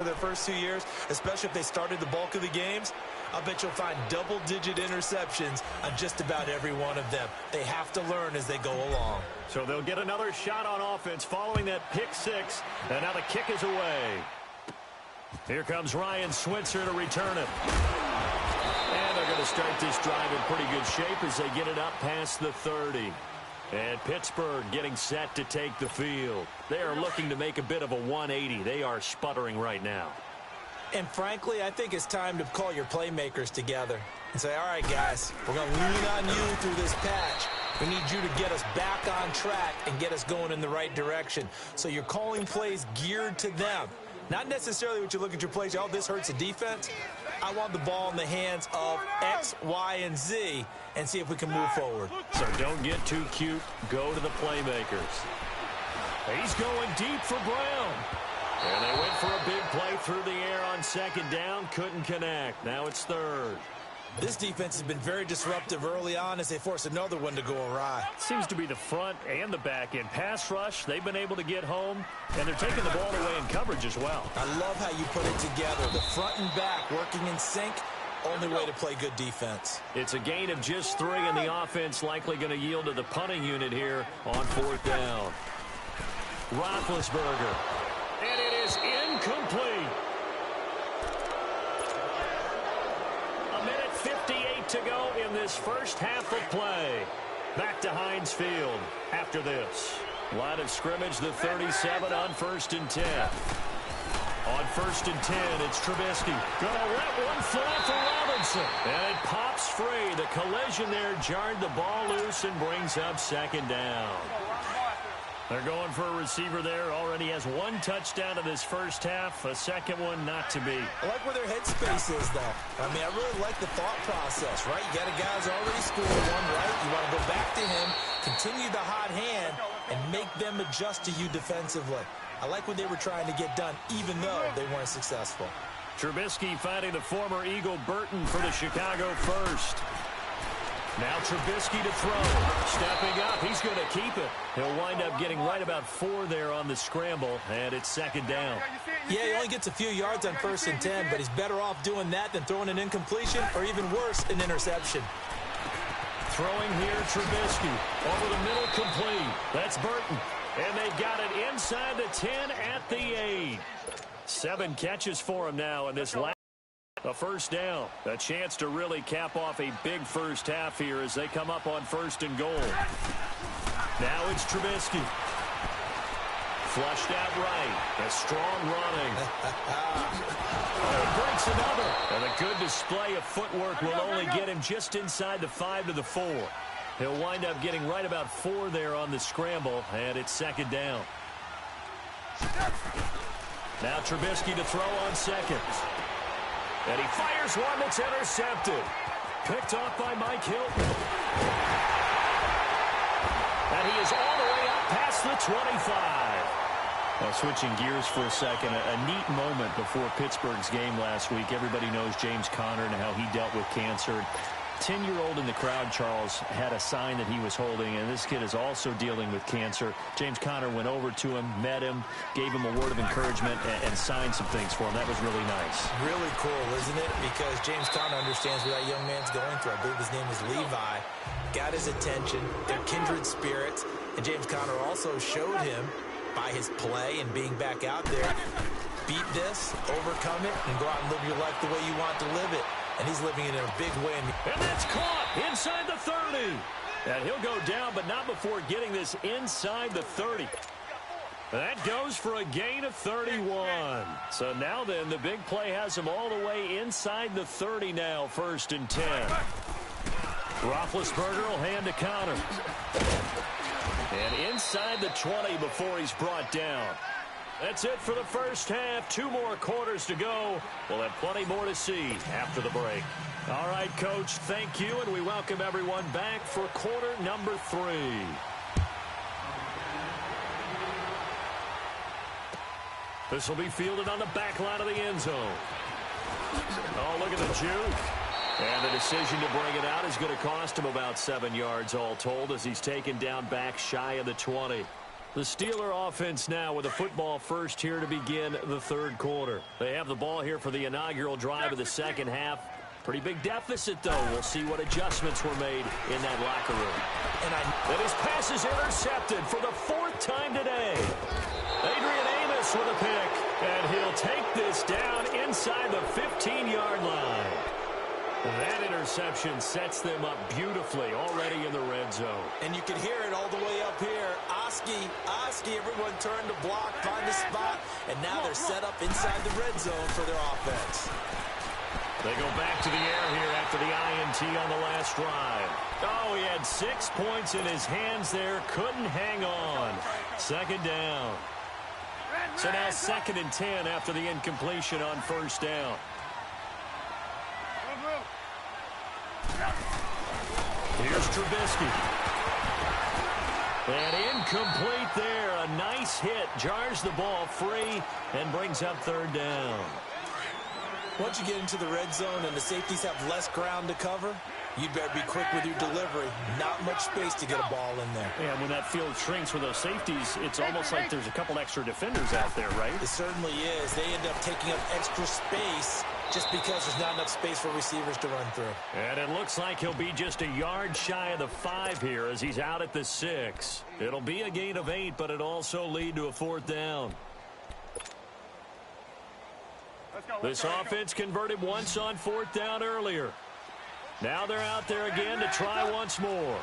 their first 2 years, especially if they started the bulk of the games, I bet you'll find double-digit interceptions on just about every one of them. They have to learn as they go along. So they'll get another shot on offense following that pick six, and now the kick is away. Here comes Ryan Switzer to return it. And they're going to start this drive in pretty good shape as they get it up past the 30. And Pittsburgh getting set to take the field. They are looking to make a bit of a 180. They are sputtering right now. And frankly, I think it's time to call your playmakers together and say, all right, guys, we're going to lean on you through this patch. We need you to get us back on track and get us going in the right direction. So you're calling plays geared to them. Not necessarily what you look at your plays, oh, this hurts the defense. I want the ball in the hands of X, Y, and Z and see if we can move forward. So don't get too cute. Go to the playmakers. He's going deep for Brown. And they went for a big play through the air on second down. Couldn't connect. Now it's third. This defense has been very disruptive early on as they force another one to go awry. Seems to be the front and the back end. Pass rush, they've been able to get home, and they're taking the ball away in coverage as well. I love how you put it together. The front and back working in sync. Only way to play good defense. It's a gain of just 3, and the offense likely going to yield to the punting unit here on fourth down. Roethlisberger. And it is incomplete. A minute 58 to go in this first half of play. Back to Heinz Field after this. Line of scrimmage, the 37 on 1st and 10. On 1st and 10, it's Trubisky. Gonna let one fly for Robinson. And it pops free. The collision there jarred the ball loose and brings up second down. They're going for a receiver there. Already has 1 touchdown in this first half. A second one not to be. I like where their headspace is, though. I mean, I really like the thought process, right? You got a guy who's already scored one, right? You want to go back to him, continue the hot hand, and make them adjust to you defensively. I like what they were trying to get done, even though they weren't successful. Trubisky finding the former Eagle Burton for the Chicago first. Now Trubisky to throw. Stepping up, he's going to keep it. He'll wind up getting right about 4 there on the scramble, and it's second down. Yeah, he only gets a few yards on 1st and 10, but he's better off doing that than throwing an incompletion, or even worse, an interception. Throwing here, Trubisky. Over the middle, complete. That's Burton. And they've got it inside the 10 at the 8. 7 catches for him now in this last. A first down. A chance to really cap off a big first half here as they come up on 1st and goal. Now it's Trubisky. Flushed out right. A strong running. It breaks another. And a good display of footwork will only get him just inside the 5 to the 4. He'll wind up getting right about 4 there on the scramble, and it's second down. Now Trubisky to throw on second. And he fires one that's intercepted. Picked off by Mike Hilton. And he is all the way up past the 25. Well, switching gears for a second, a neat moment before Pittsburgh's game last week. Everybody knows James Conner and how he dealt with cancer. 10-year-old in the crowd, Charles, had a sign that he was holding, and this kid is also dealing with cancer. James Conner went over to him, met him, gave him a word of encouragement, and signed some things for him. That was really nice. Really cool, isn't it? Because James Conner understands what that young man's going through. I believe his name is Levi. Got his attention. They're kindred spirits. And James Conner also showed him, by his play and being back out there, beat this, overcome it, and go out and live your life the way you want to live it. And he's living it in a big way. And that's caught inside the 30. And he'll go down, but not before getting this inside the 30. That goes for a gain of 31. So now then, the big play has him all the way inside the 30 now, 1st and 10. Roethlisberger will hand to Conner. And inside the 20 before he's brought down. That's it for the first half. 2 more quarters to go. We'll have plenty more to see after the break. All right, Coach, thank you, and we welcome everyone back for quarter number 3. This will be fielded on the back line of the end zone. Oh, look at the juke. And the decision to bring it out is going to cost him about 7 yards all told as he's taken down back shy of the 20. The Steeler offense now with the football first here to begin the third quarter. They have the ball here for the inaugural drive of the second half. Pretty big deficit, though. We'll see what adjustments were made in that locker room. And his pass is intercepted for the fourth time today. Adrian Amos with a pick, and he'll take this down inside the 15-yard line. That interception sets them up beautifully already in the red zone. And you can hear it all the way up here. Oski, everyone turned to block, find the spot, and now they're set up inside the red zone for their offense. They go back to the air here after the INT on the last drive. Oh, he had 6 points in his hands there. Couldn't hang on. Second down. So now 2nd and 10 after the incompletion on first down. Here's Trubisky. And incomplete there. A nice hit. Jars the ball free and brings up third down. Once you get into the red zone and the safeties have less ground to cover, you'd better be quick with your delivery. Not much space to get a ball in there. Yeah, when that field shrinks with those safeties, it's almost like there's a couple extra defenders out there, right? It certainly is. They end up taking up extra space just because there's not enough space for receivers to run through. And it looks like he'll be just a yard shy of the 5 here as he's out at the 6. It'll be a gain of 8, but it'll also lead to a fourth down. This offense converted once on fourth down earlier. Now they're out there again to try once more.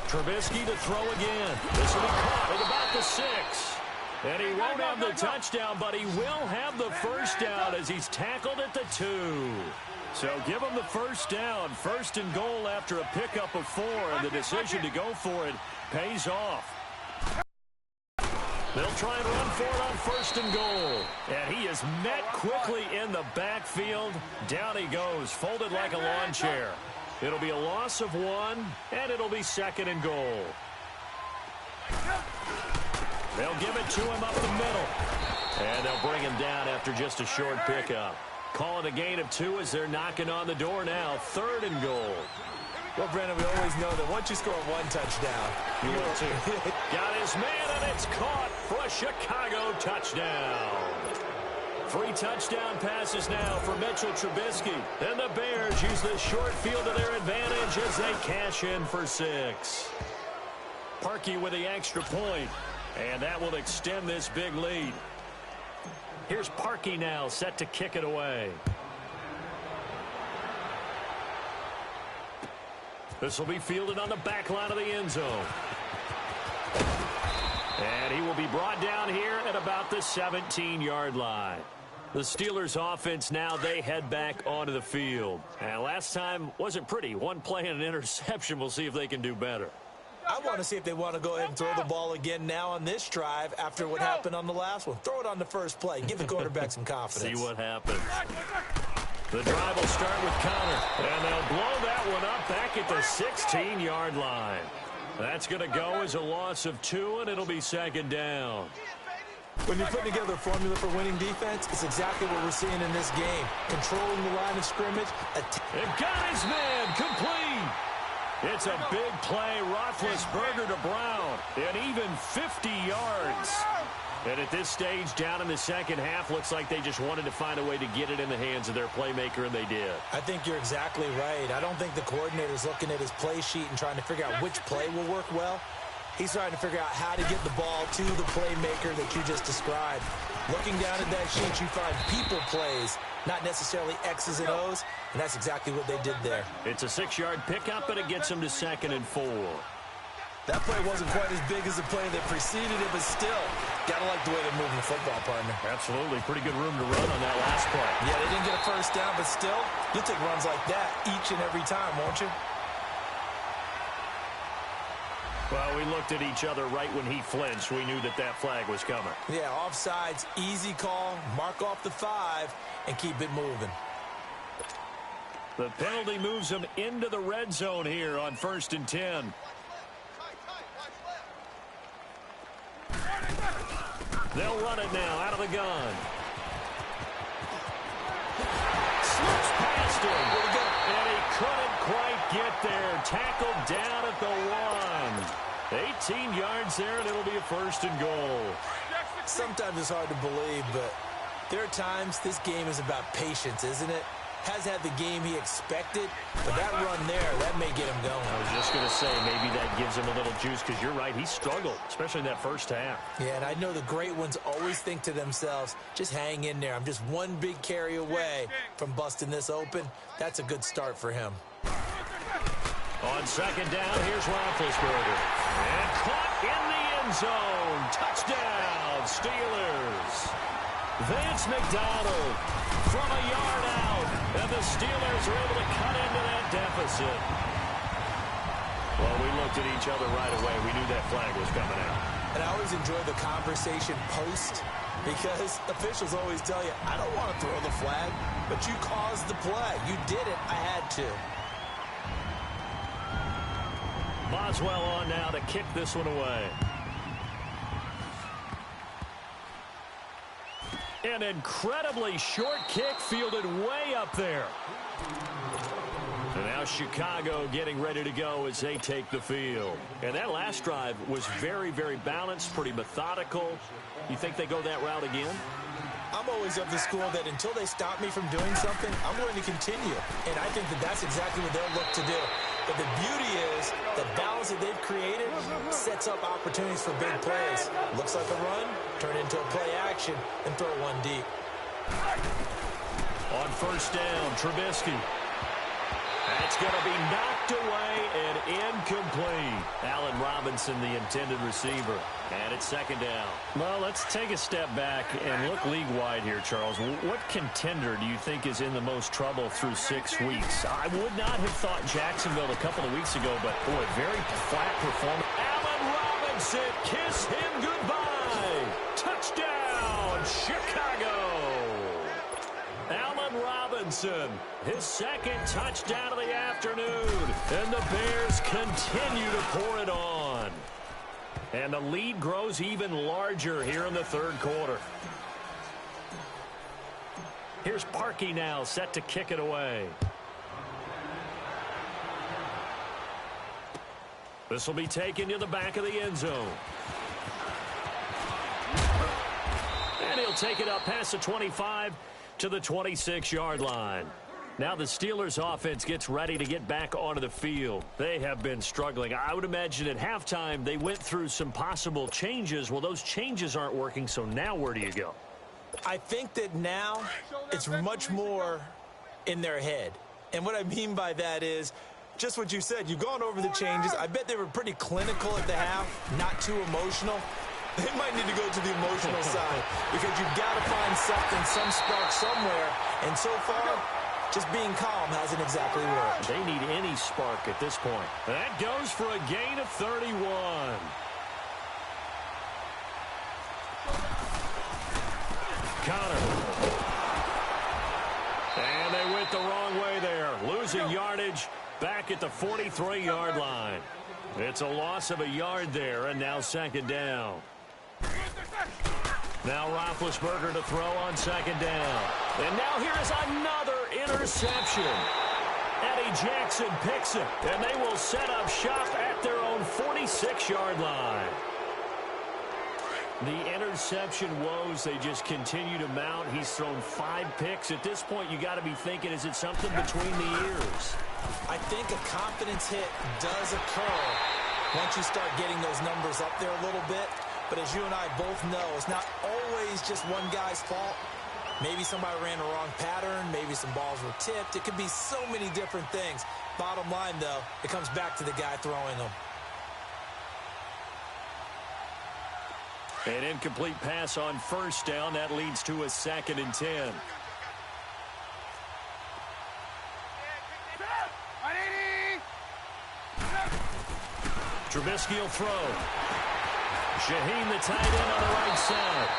Trubisky to throw again. This will be caught at about the 6. And he won't have the touchdown, but he will have the first down as he's tackled at the 2. So give him the first down. 1st and goal after a pickup of 4, and the decision to go for it pays off. They'll try and run for it on 1st and goal. And he is met quickly in the backfield. Down he goes, folded like a lawn chair. It'll be a loss of 1, and it'll be 2nd and goal. They'll give it to him up the middle. And they'll bring him down after just a short pickup. Call it a gain of 2 as they're knocking on the door now. 3rd and goal. Well, Brandon, we always know that once you score 1 touchdown, you will too. Got his man, and it's caught for a Chicago touchdown. 3 touchdown passes now for Mitchell Trubisky. And the Bears use the short field to their advantage as they cash in for 6. Parkey with the extra point, and that will extend this big lead. Here's Parkey now set to kick it away. This will be fielded on the back line of the end zone. And he will be brought down here at about the 17-yard line. The Steelers offense now, they head back onto the field. And last time wasn't pretty. 1 play and an interception. We'll see if they can do better. I want to see if they want to go ahead and throw the ball again now on this drive after what happened on the last one. Throw it on the first play. Give the quarterback some confidence. See what happens. The drive will start with Connor, and they'll blow that one up back at the 16-yard line. That's going to go as a loss of 2, and it'll be 2nd down. When you're putting together a formula for winning defense, it's exactly what we're seeing in this game. Controlling the line of scrimmage. They've got his man complete. It's a big play. Roethlisberger to Brown, and even 50 yards. And at this stage, down in the second half, looks like they just wanted to find a way to get it in the hands of their playmaker, and they did. I think you're exactly right. I don't think the coordinator's looking at his play sheet and trying to figure out which play will work well. He's trying to figure out how to get the ball to the playmaker that you just described. Looking down at that sheet, you find people plays, not necessarily X's and O's, and that's exactly what they did there. It's a 6-yard pickup, and it gets them to 2nd and 4. That play wasn't quite as big as the play that preceded it, but still, gotta like the way they're moving the football, partner. Absolutely. Pretty good room to run on that last play. Yeah, they didn't get a first down, but still, you'll take runs like that each and every time, won't you? Well, we looked at each other right when he flinched. We knew that that flag was coming. Yeah, offsides, easy call, mark off the 5, and keep it moving. The penalty moves them into the red zone here on 1st and 10. They'll run it now out of the gun. Slips past him. And he couldn't get there. Tackled down at the 1. 18 yards there, and it'll be a 1st and goal. Sometimes it's hard to believe, but there are times this game is about patience, isn't it? Has had the game he expected, but that run there, that may get him going. I was just going to say, maybe that gives him a little juice, because you're right, he struggled, especially in that first half. Yeah, and I know the great ones always think to themselves, just hang in there. I'm just one big carry away from busting this open. That's a good start for him. On 2nd down, here's Roethlisberger. And caught in the end zone. Touchdown, Steelers. Vance McDonald from a yard out. And the Steelers are able to cut into that deficit. Well, we looked at each other right away. We knew that flag was coming out. And I always enjoy the conversation post, because officials always tell you, I don't want to throw the flag, but you caused the play. You did it. I had to. Boswell on now to kick this one away. An incredibly short kick fielded way up there. And now Chicago getting ready to go as they take the field. And that last drive was very, very balanced, pretty methodical. You think they go that route again? I'm always of the school that until they stop me from doing something, I'm going to continue. And I think that that's exactly what they'll look to do. But the beauty is the balance that they've created sets up opportunities for big plays. Looks like a run, turn into a play action, and throw one deep. On 1st down, Trubisky. That's going to be knocked away and incomplete. Allen Robinson, the intended receiver. And it's 2nd down. Well, let's take a step back and look league-wide here, Charles. What contender do you think is in the most trouble through 6 weeks? I would not have thought Jacksonville a couple of weeks ago, but, boy, very flat performance. Allen Robinson, kiss him goodbye. Touchdown, Chicago. Allen Robinson, his 2nd touchdown of the afternoon. And the Bears continue to pour it on. And the lead grows even larger here in the 3rd quarter. Here's Parkey now, set to kick it away. This will be taken to the back of the end zone. And he'll take it up past the 25 to the 26-yard line. Now the Steelers offense gets ready to get back onto the field. They have been struggling. I would imagine at halftime they went through some possible changes. Well, those changes aren't working, so now where do you go? I think that now it's much more in their head. And what I mean by that is just what you said. You've gone over the changes. I bet they were pretty clinical at the half, not too emotional. They might need to go to the emotional side because you've got to find something, some spark somewhere. And so far, just being calm hasn't exactly worked. They need any spark at this point. That goes for a gain of 31. Connor. And they went the wrong way there. Losing yardage back at the 43-yard line. It's a loss of a yard there, and now 2nd down. Now Roethlisberger to throw on 2nd down. And now here is another interception. Eddie Jackson picks it, and they will set up shop at their own 46-yard line. The interception woes, they just continue to mount. He's thrown 5 picks. At this point, you got to be thinking, is it something between the ears? I think a confidence hit does occur once you start getting those numbers up there a little bit. But as you and I both know, it's not always just one guy's fault. Maybe somebody ran a wrong pattern. Maybe some balls were tipped. It could be so many different things. Bottom line, though, it comes back to the guy throwing them. An incomplete pass on 1st down. That leads to a 2nd and 10. Trubisky will throw. Shaheen, the tight end, on the right side.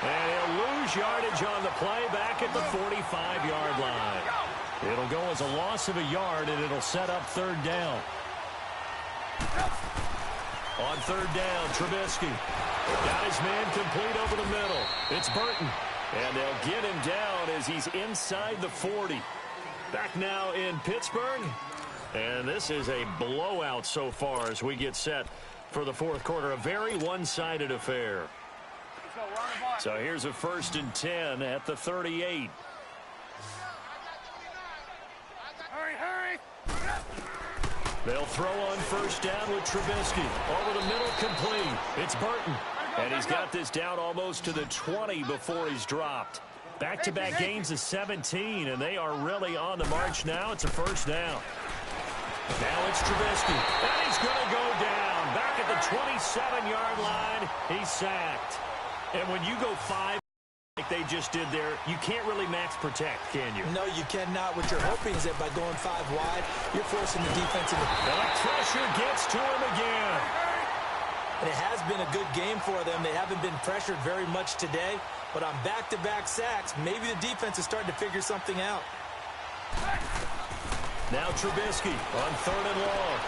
And he'll lose yardage on the play back at the 45-yard line. It'll go as a loss of a yard, and it'll set up 3rd down. On 3rd down, Trubisky got his man complete over the middle. It's Burton. And they'll get him down as he's inside the 40. Back now in Pittsburgh, And this is a blowout so far as we get set for the fourth quarter. A very one-sided affair. So here's a 1st and 10 at the 38. Hurry. They'll throw on 1st down with Trubisky. Over the middle, complete. It's Burton. And he's got this down almost to the 20 before he's dropped. Back-to-back gains of 17, and they are really on the march now. It's a 1st down. Now it's Trubisky. And he's going to go down. Back at the 27-yard line, he's sacked. And when you go 5 like they just did there, you can't really max protect, can you? No, you cannot. What you're hoping is that by going 5 wide, you're forcing the defense into... And the pressure gets to him again. And it has been a good game for them. They haven't been pressured very much today, but on back-to-back sacks, maybe the defense is starting to figure something out. Now Trubisky on 3rd and long.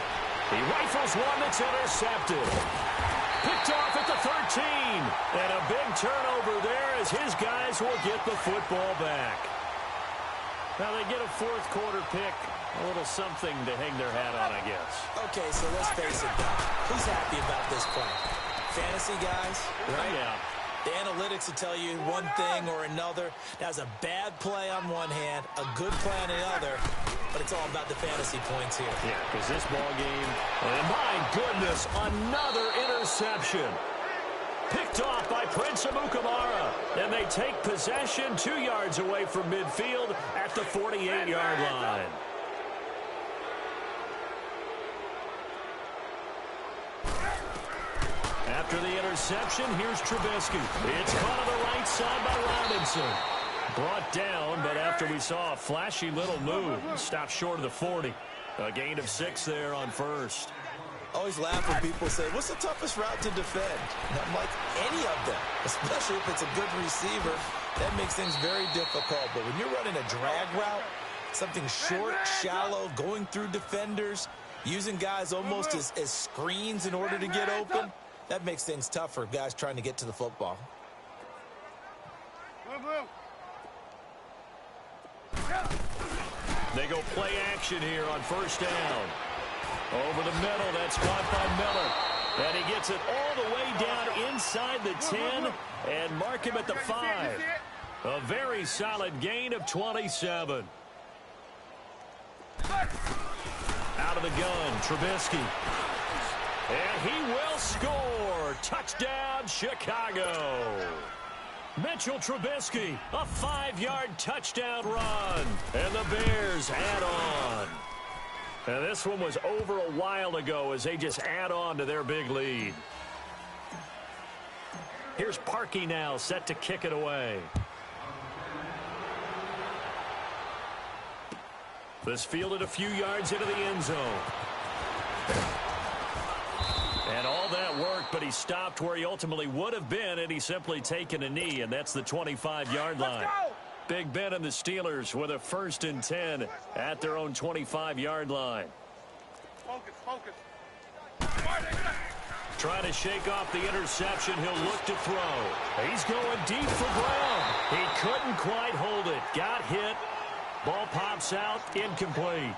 He rifles one that's intercepted. Picked off at the 13. And a big turnover there as his guys will get the football back. Now they get a fourth quarter pick. A little something to hang their hat on, I guess. Okay, so let's face it, though. Who's happy about this play? Fantasy guys, right? Yeah. The analytics will tell you one thing or another. That was a bad play on one hand, a good play on the other, but it's all about the fantasy points here. Yeah, because this ball game, and my goodness, another interception. Picked off by Prince Amukamara, and they take possession 2 yards away from midfield at the 48-yard line. After the interception, here's Trubisky. It's caught on the right side by Robinson. Brought down, but after we saw a flashy little move, stopped short of the 40. A gain of 6 there on 1st. Always laugh when people say, what's the toughest route to defend? And I'm like, any of them, especially if it's a good receiver. That makes things very difficult. But when you're running a drag route, something short, shallow, going through defenders, using guys almost as screens in order to get open, that makes things tough for guys trying to get to the football. They go play action here on 1st down. Over the middle, that's caught by Miller. And he gets it all the way down inside the 10 and mark him at the 5. A very solid gain of 27. Out of the gun, Trubisky. And he will score. Touchdown, Chicago. Mitchell Trubisky, a 5-yard touchdown run. And the Bears add on. And this one was over a while ago as they just add on to their big lead. Here's Parkey now set to kick it away. This fielded a few yards into the end zone. And all that worked, but he stopped where he ultimately would have been had he simply taken a knee, and that's the 25-yard line. Big Ben and the Steelers with a 1st and 10 at their own 25-yard line. Focus. Trying to shake off the interception. He'll look to throw. He's going deep for Brown. He couldn't quite hold it. Got hit. Ball pops out. Incomplete.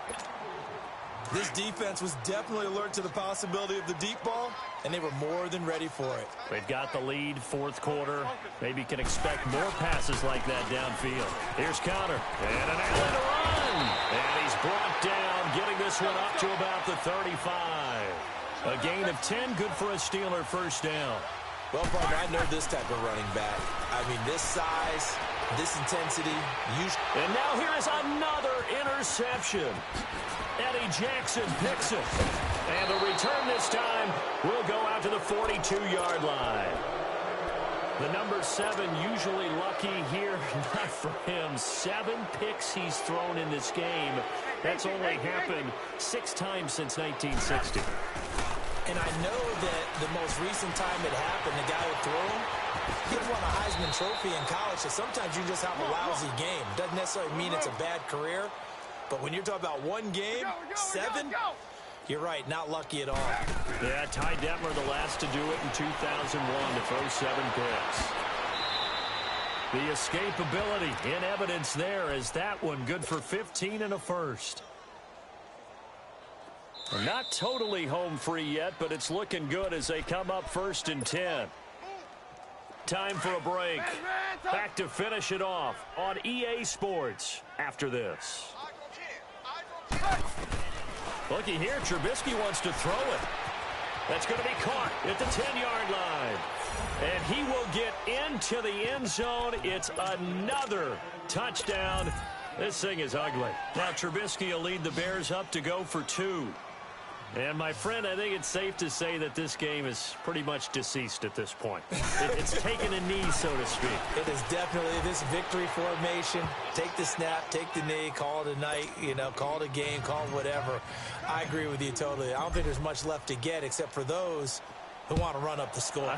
This defense was definitely alert to the possibility of the deep ball, and they were more than ready for it. They've got the lead, fourth quarter. Maybe can expect more passes like that downfield. Here's Conner. And an Allen run. And he's brought down, getting this one up to about the 35. A gain of 10, good for a Steeler 1st down. Well, partner, I know this type of running back. I mean, this size, this intensity. And now here is another interception. Eddie Jackson picks it. And the return this time will go out to the 42-yard line. The number 7 usually lucky here. Not for him. 7 picks he's thrown in this game. That's only happened 6 times since 1960. And I know that the most recent time it happened, the guy who threw him, he won a Heisman Trophy in college, so sometimes you just have a lousy game. Doesn't necessarily mean it's a bad career, but when you're talking about one game, 7, you're right, not lucky at all. Yeah, Ty Detmer, the last to do it in 2001 to throw 7 picks. The escapability in evidence there as that one good for 15 and a 1st. Not totally home free yet, but it's looking good as they come up 1st and 10. Time for a break. Back to finish it off on EA Sports after this. Looky here, Trubisky wants to throw it. That's going to be caught at the 10-yard line. And he will get into the end zone. It's another touchdown. This thing is ugly. Now Trubisky will lead the Bears up to go for 2. And, my friend, I think it's safe to say that this game is pretty much deceased at this point. It's taken a knee, so to speak. It is definitely this victory formation. Take the snap, take the knee, call it a night, call it a game, call it whatever. I agree with you totally. I don't think there's much left to get except for those who want to run up the score.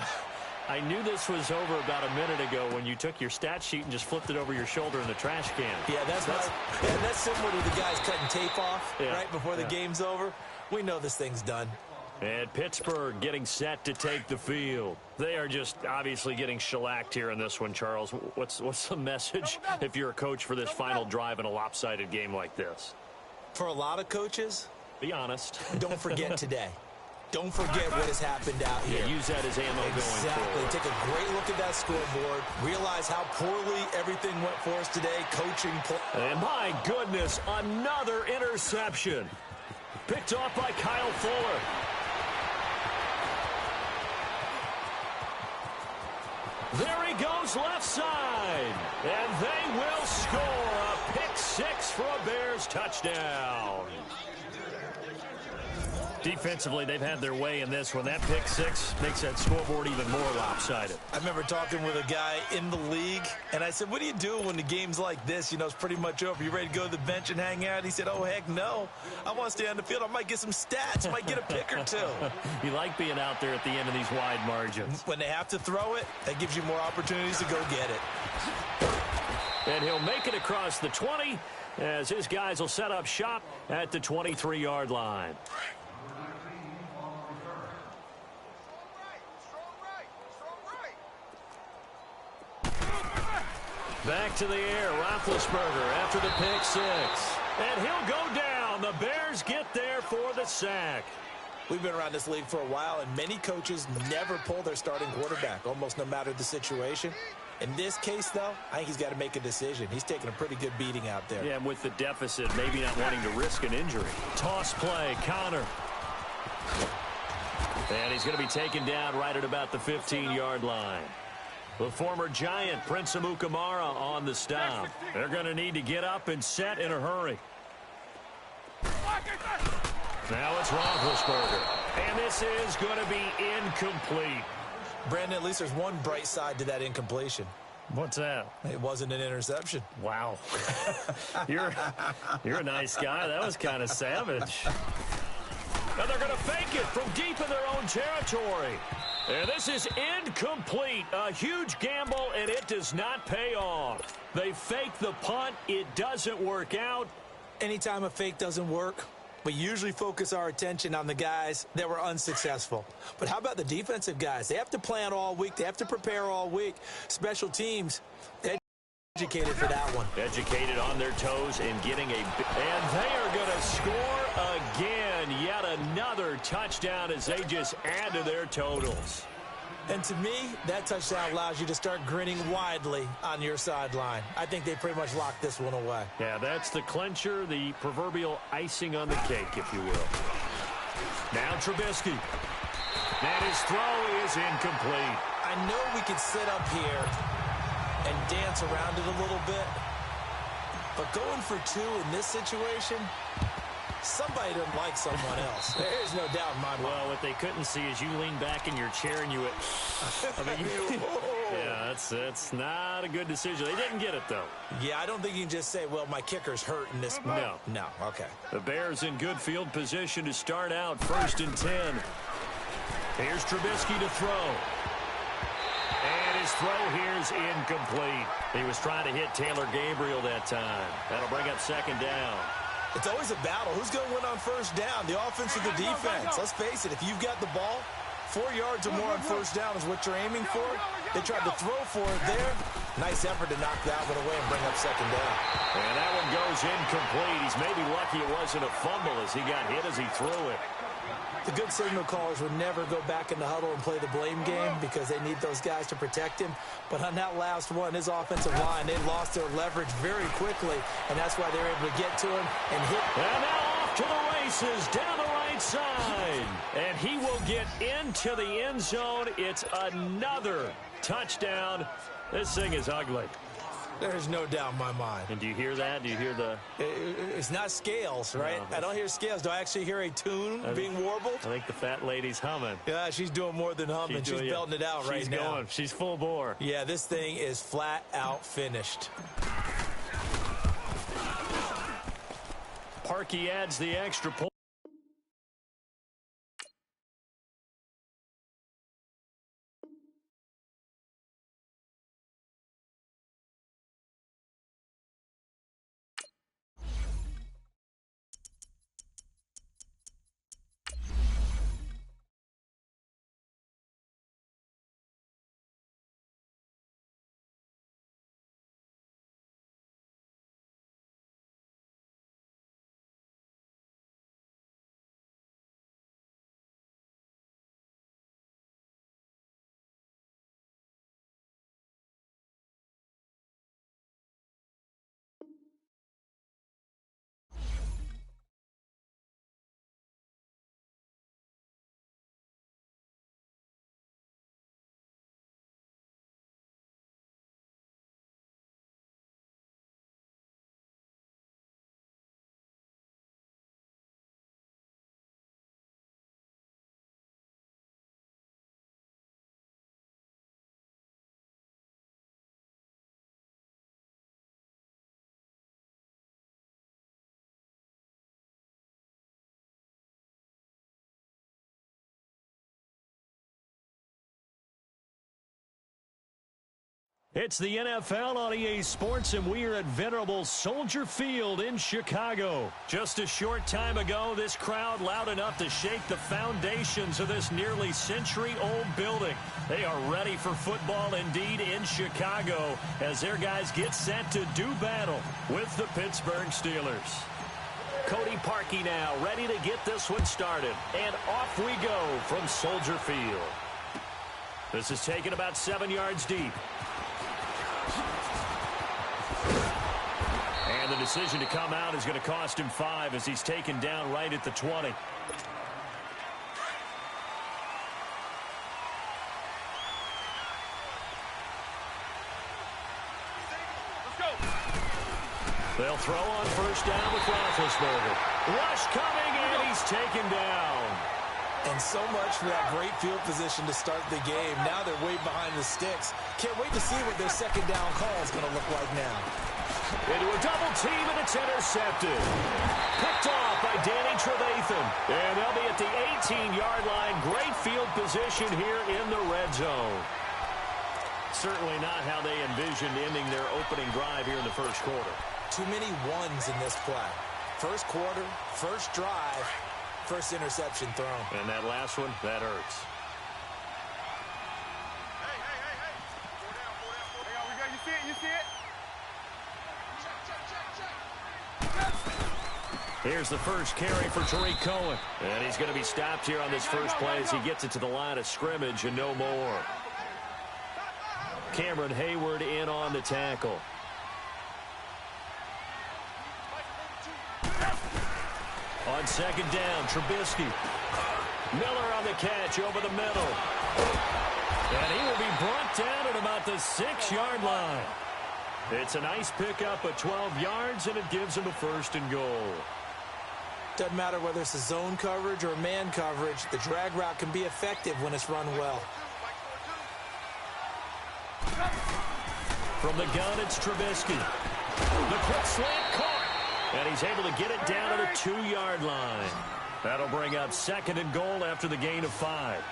I knew this was over about a minute ago when you took your stat sheet and just flipped it over your shoulder in the trash can. Yeah, that's similar to the guys cutting tape off right before the game's over. We know this thing's done. And Pittsburgh getting set to take the field. They are just obviously getting shellacked here in this one, Charles. What's the message if you're a coach for this final drive in a lopsided game like this? For a lot of coaches, be honest. Don't forget today. Don't forget what has happened out here. Yeah, use that as ammo going forward. Take a great look at that scoreboard. Realize how poorly everything went for us today. Coaching. And my goodness, another interception. Picked off by Kyle Fuller. There he goes left side. And they will score a pick 6 for a Bears touchdown. Defensively, they've had their way in this one. That pick 6 makes that scoreboard even more lopsided. I remember talking with a guy in the league, and I said, what do you do when the game's like this? It's pretty much over. You ready to go to the bench and hang out? He said, oh, heck no. I want to stay on the field. I might get some stats. I might get a pick or 2. You like being out there at the end of these wide margins. When they have to throw it, that gives you more opportunities to go get it. And he'll make it across the 20 as his guys will set up shop at the 23-yard line. Back to the air, Roethlisberger after the pick 6. And he'll go down. The Bears get there for the sack. We've been around this league for a while, and many coaches never pull their starting quarterback, almost no matter the situation. In this case, though, I think he's got to make a decision. He's taking a pretty good beating out there. Yeah, and with the deficit, maybe not wanting to risk an injury. Toss play, Connor. And he's going to be taken down right at about the 15-yard line. The former Giant, Prince Amukamara, on the stop. They're going to need to get up and set in a hurry. Now it's Roethlisberger. And this is going to be incomplete. Brandon, at least there's one bright side to that incompletion. What's that? It wasn't an interception. Wow. You're a nice guy. That was kind of savage. Now they're going to fake it from deep in their own territory. And this is incomplete. A huge gamble, and it does not pay off. They fake the punt. It doesn't work out. Anytime a fake doesn't work, we usually focus our attention on the guys that were unsuccessful. But how about the defensive guys? They have to plan all week. They have to prepare all week. Special teams, educated for that one. Educated on their toes and getting a... And they are going to score again. Yet another touchdown as they just add to their totals. And to me, that touchdown allows you to start grinning widely on your sideline. I think they pretty much locked this one away. Yeah, that's the clincher, the proverbial icing on the cake, if you will. Now Trubisky. And his throw is incomplete. I know we could sit up here and dance around it a little bit, but going for 2 in this situation, somebody doesn't like someone else. There's no doubt in my mind. Well, what they couldn't see is you lean back in your chair and you went, yeah, that's not a good decision. They didn't get it, though. Yeah, I don't think you can just say, well, my kicker's hurt in this moment. No, okay. The Bears in good field position to start out 1st and 10. Here's Trubisky to throw. And his throw here is incomplete. He was trying to hit Taylor Gabriel that time. That'll bring up 2nd down. It's always a battle. Who's going to win on 1st down, the offense or the defense? Let's face it, if you've got the ball, 4 yards or more on first down is what you're aiming for. They tried to throw for it there. Nice effort to knock that one away and bring up second down. And that one goes incomplete. He's maybe lucky it wasn't a fumble as he got hit as he threw it. The good signal callers would never go back in the huddle and play the blame game because they need those guys to protect him. But on that last one, his offensive line, they lost their leverage very quickly, and that's why they were able to get to him and hit. And now off to the races down the right side. And he will get into the end zone. It's another touchdown. This thing is ugly. There's no doubt in my mind. And do you hear that? Do you hear the... It's not scales, right? No, I don't hear scales. Do I actually hear a tune being warbled? I think the fat lady's humming. Yeah, she's doing more than humming. She's belting it out right now. She's going. She's full bore. Yeah, this thing is flat out finished. Parkey adds the extra point. It's the NFL on EA Sports, and we are at venerable Soldier Field in Chicago. Just a short time ago, this crowd loud enough to shake the foundations of this nearly century-old building. They are ready for football indeed in Chicago as their guys get set to do battle with the Pittsburgh Steelers. Cody Parkey now ready to get this one started. And off we go from Soldier Field. This is taken about 7 yards deep. And the decision to come out is going to cost him 5 as he's taken down right at the 20. They'll throw on first down with Roethlisberger. Rush coming, and he's taken down. And so much for that great field position to start the game. Now they're way behind the sticks. Can't wait to see what their second down call is going to look like now. Into a double team, and it's intercepted. Picked off by Danny Trevathan. And they'll be at the 18-yard line. Great field position here in the red zone. Certainly not how they envisioned ending their opening drive here in the first quarter. Too many ones in this play. First quarter, first drive, first interception thrown. And that last one, that hurts. Hey. Hey, we got, you see it? You see it? Here's the first carry for Tariq Cohen. And he's going to be stopped here on this first play as he gets it to the line of scrimmage and no more. Cameron Hayward in on the tackle. On second down, Trubisky. Miller on the catch over the middle. And he will be brought down at about the 6-yard line. It's a nice pickup of 12 yards, and it gives him a first and goal. Doesn't matter whether it's a zone coverage or man coverage, the drag route can be effective when it's run well. From the gun, it's Trubisky. The quick slant caught. And he's able to get it down to the 2-yard line. That'll bring up second and goal after the gain of 5.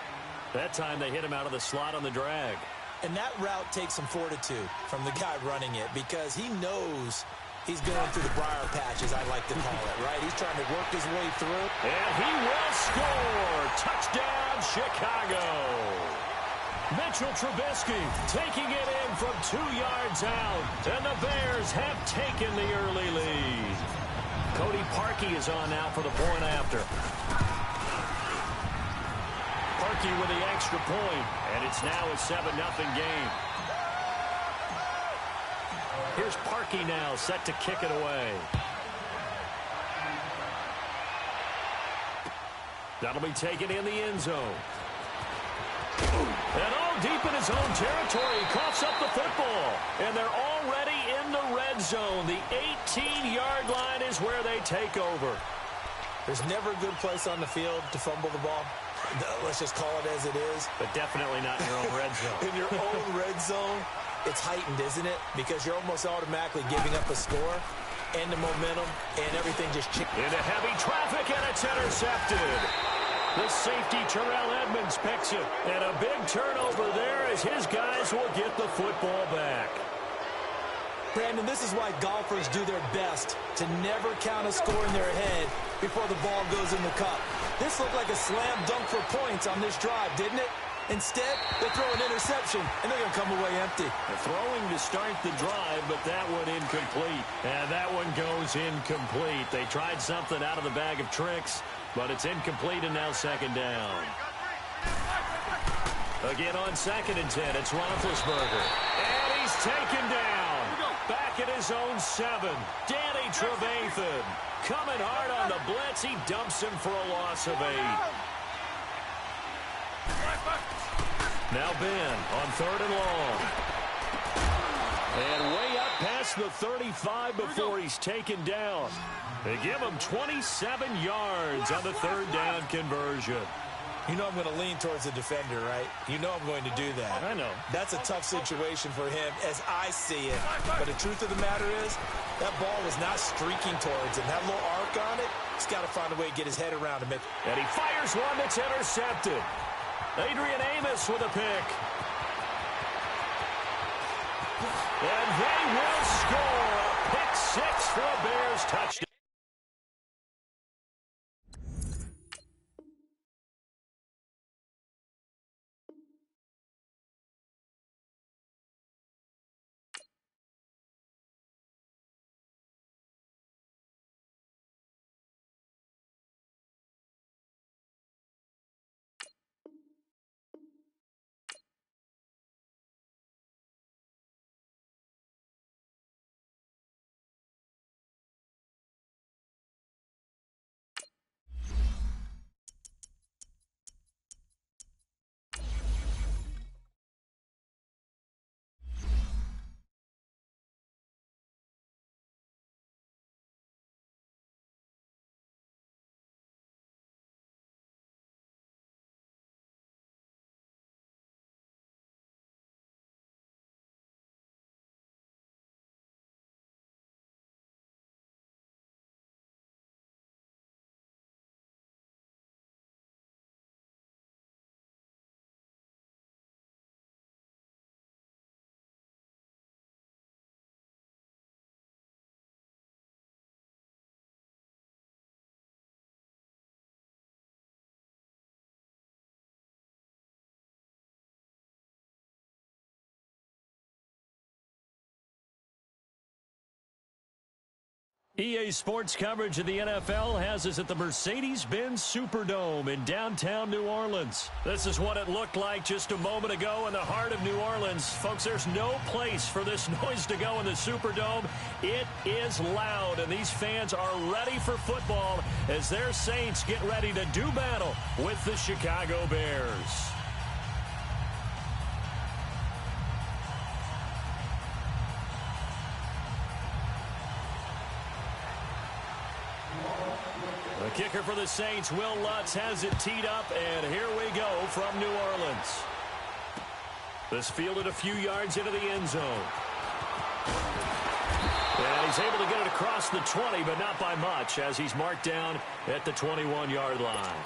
That time they hit him out of the slot on the drag. And that route takes some fortitude from the guy running it because he knows He's going through the briar patch, as I like to call it, right? He's trying to work his way through. And he will score. Touchdown, Chicago. Mitchell Trubisky taking it in from 2 yards out. And the Bears have taken the early lead. Cody Parkey is on now for the point after. Parkey with the extra point, and it's now a 7-0 game. Here's Parkey now, set to kick it away. That'll be taken in the end zone. And all deep in his own territory, he coughs up the football. And they're already in the red zone. The 18-yard line is where they take over. There's never a good place on the field to fumble the ball. Let's just call it as it is. But definitely not in your own red zone. In your own red zone, it's heightened, isn't it? Because you're almost automatically giving up a score and the momentum and everything just chipped. Into heavy traffic, and it's intercepted. The safety, Terrell Edmonds, picks it. And a big turnover there as his guys will get the football back. Brandon, this is why golfers do their best to never count a score in their head before the ball goes in the cup. This looked like a slam dunk for points on this drive, didn't it? Instead, they throw an interception, and they're going to come away empty. They're throwing to start the drive, but that one incomplete. And that one goes incomplete. They tried something out of the bag of tricks, but it's incomplete and now second down. Again on 2nd and 10, it's Roethlisberger. And he's taken down. Back at his own 7. Danny Trevathan coming hard on the blitz. He dumps him for a loss of 8. Now Ben on 3rd and long. And way up past the 35 before he's taken down. They give him 27 yards on the 3rd down conversion. You know I'm going to lean towards the defender, right? You know I'm going to do that. I know. That's a tough situation for him as I see it. But the truth of the matter is, that ball was not streaking towards him. That little arc on it, he's got to find a way to get his head around him. And he fires one that's intercepted. Adrian Amos with a pick. And they will score a pick 6 for a Bears touchdown. EA Sports coverage of the NFL has us at the Mercedes-Benz Superdome in downtown New Orleans. This is what it looked like just a moment ago in the heart of New Orleans. Folks, there's no place for this noise to go in the Superdome. It is loud, and these fans are ready for football as their Saints get ready to do battle with the Chicago Bears. The kicker for the Saints, Will Lutz, has it teed up, and here we go from New Orleans. This fielded a few yards into the end zone. And he's able to get it across the 20, but not by much, as he's marked down at the 21-yard line.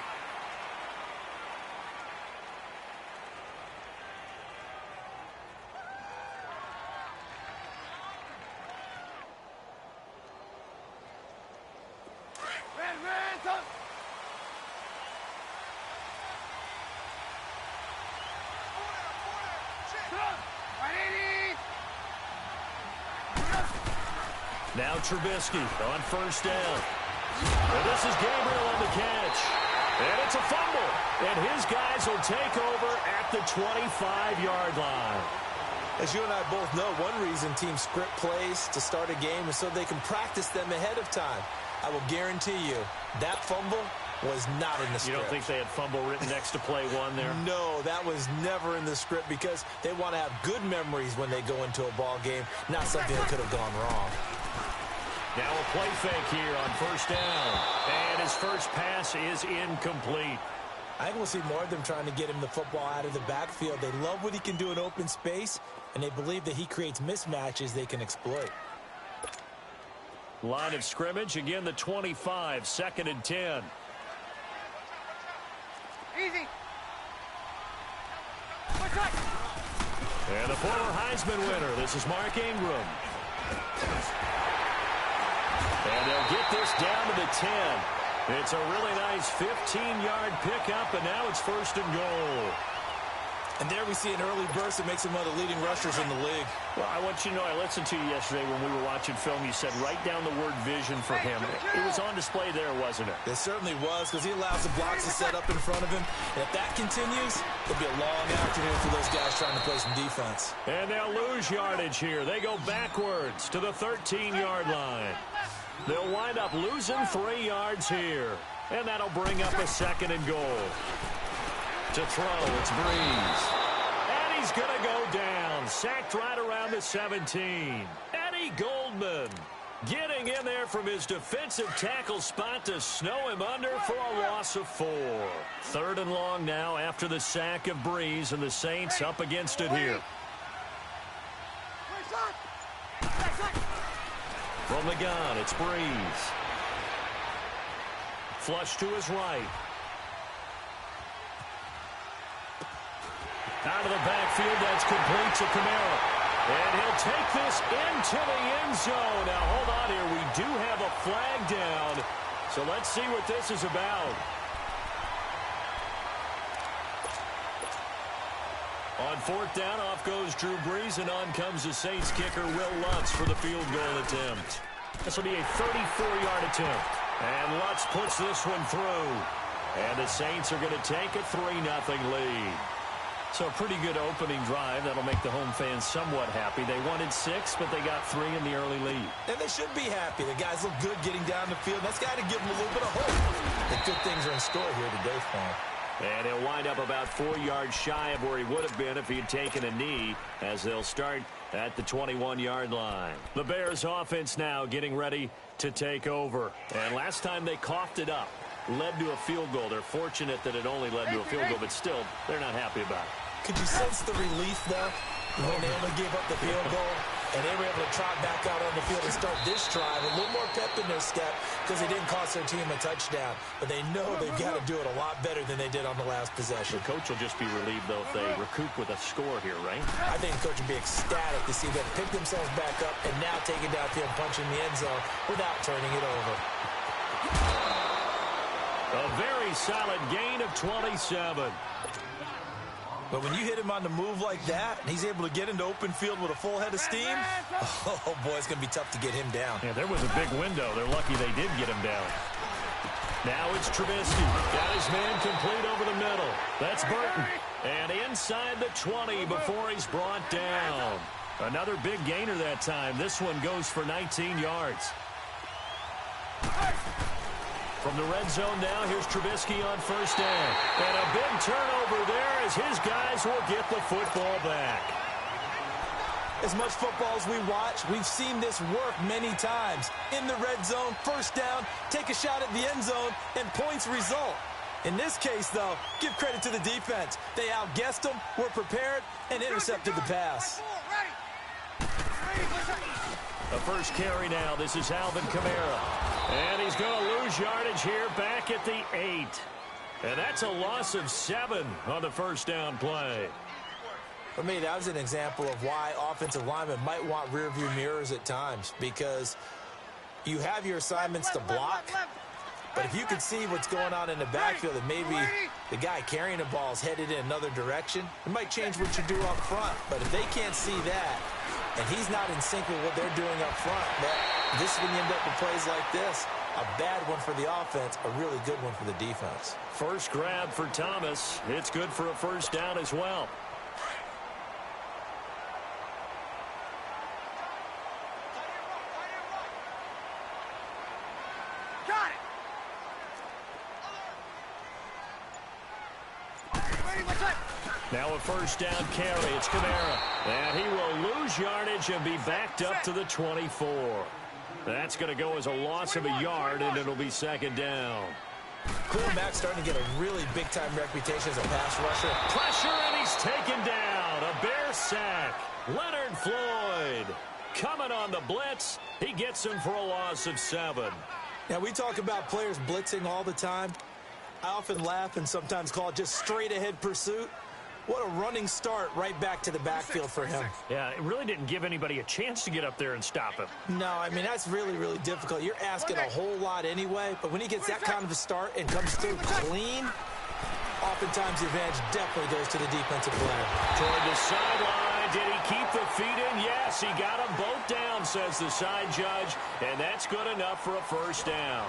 Now Trubisky on first down. And this is Gabriel on the catch. And it's a fumble. And his guys will take over at the 25-yard line. As you and I both know, one reason teams script plays to start a game is so they can practice them ahead of time. I will guarantee you that fumble was not in the script. You don't think they had fumble written next to play one there? No, that was never in the script because they want to have good memories when they go into a ball game, not something that could have gone wrong. Now a play fake here on first down. And his first pass is incomplete. I think we'll see more of them trying to get him the football out of the backfield. They love what he can do in open space, and they believe that he creates mismatches they can exploit. Line of scrimmage, again the 25, 2nd and 10. Easy. And the former Heisman winner, this is Mark Ingram. And they'll get this down to the 10. It's a really nice 15-yard pickup, and now it's 1st and goal. And there we see an early burst that makes him one of the leading rushers in the league. Well, I want you to know, I listened to you yesterday when we were watching film. You said write down the word vision for him. It was on display there, wasn't it? It certainly was, because he allows the blocks to set up in front of him. And if that continues, it'll be a long afternoon for those guys trying to play some defense. And they'll lose yardage here. They go backwards to the 13-yard line. They'll wind up losing 3 yards here. And that'll bring up a 2nd and goal. To throw, it's Breeze. And he's going to go down. Sacked right around the 17. Eddie Goldman getting in there from his defensive tackle spot to snow him under for a loss of 4. 3rd and long now after the sack of Breeze, and the Saints up against it here. From the gun, it's Breeze. Flush to his right. Out of the backfield, that's complete to Kamara. And he'll take this into the end zone. Now, hold on here. We do have a flag down. So let's see what this is about. On 4th down, off goes Drew Brees, and on comes the Saints kicker, Will Lutz, for the field goal attempt. This will be a 34-yard attempt. And Lutz puts this one through. And the Saints are going to take a 3-0 lead. So a pretty good opening drive. That'll make the home fans somewhat happy. They wanted 6, but they got 3 in the early lead. And they should be happy. The guys look good getting down the field. That's got to give them a little bit of hope that good things are in store here today for him. And he'll wind up about 4 yards shy of where he would have been if he had taken a knee, as they'll start at the 21-yard line. The Bears offense now getting ready to take over. And last time they coughed it up, led to a field goal. They're fortunate that it only led to a field goal, but still, they're not happy about it. Could you sense the relief, though, when they only gave up the field goal, and they were able to trot back out on the field and start this drive, a little more pep in their step, because they didn't cost their team a touchdown. But they know they've got to do it a lot better than they did on the last possession. The coach will just be relieved, though, if they recoup with a score here, right? I think the coach would be ecstatic to see them pick themselves back up and now take it downfield and punch in the end zone without turning it over. A very solid gain of 27. But when you hit him on the move like that, and he's able to get into open field with a full head of steam, oh, boy, it's going to be tough to get him down. Yeah, there was a big window. They're lucky they did get him down. Now it's Trubisky. Got his man complete over the middle. That's Burton. And inside the 20 before he's brought down. Another big gainer that time. This one goes for 19 yards. From the red zone now, here's Trubisky on first down. And a big turnover there as his guys will get the football back. As much football as we watch, we've seen this work many times. In the red zone, first down, take a shot at the end zone, and points result. In this case, though, give credit to the defense. They outguessed them, were prepared, and intercepted the pass. The first carry now. This is Alvin Kamara. And he's going to lose yardage here back at the 8. And that's a loss of 7 on the first down play. For me, that was an example of why offensive linemen might want rearview mirrors at times, because you have your assignments to block, But if you can see what's going on in the backfield and maybe the guy carrying the ball is headed in another direction, it might change what you do up front. But if they can't see that and he's not in sync with what they're doing up front, this is when you end up with plays like this. A bad one for the offense, a really good one for the defense. First grab for Thomas. It's good for a first down as well. Got it. Now a first down carry. It's Kamara. And he will lose yardage and be backed up to the 24. That's going to go as a loss of a yard, and it'll be second down. Khalil Mack's starting to get a really big-time reputation as a pass rusher. Pressure, and he's taken down. A Bear sack. Leonard Floyd coming on the blitz. He gets him for a loss of 7. Now, we talk about players blitzing all the time. I often laugh and sometimes call it just straight-ahead pursuit. What a running start right back to the backfield for him. Yeah, it really didn't give anybody a chance to get up there and stop him. No, I mean, that's really, really difficult. You're asking a whole lot anyway, but when he gets that kind of a start and comes through clean, oftentimes the advantage definitely goes to the defensive player. Toward the sideline. Did he keep the feet in? Yes, he got them both down, says the side judge, and that's good enough for a first down.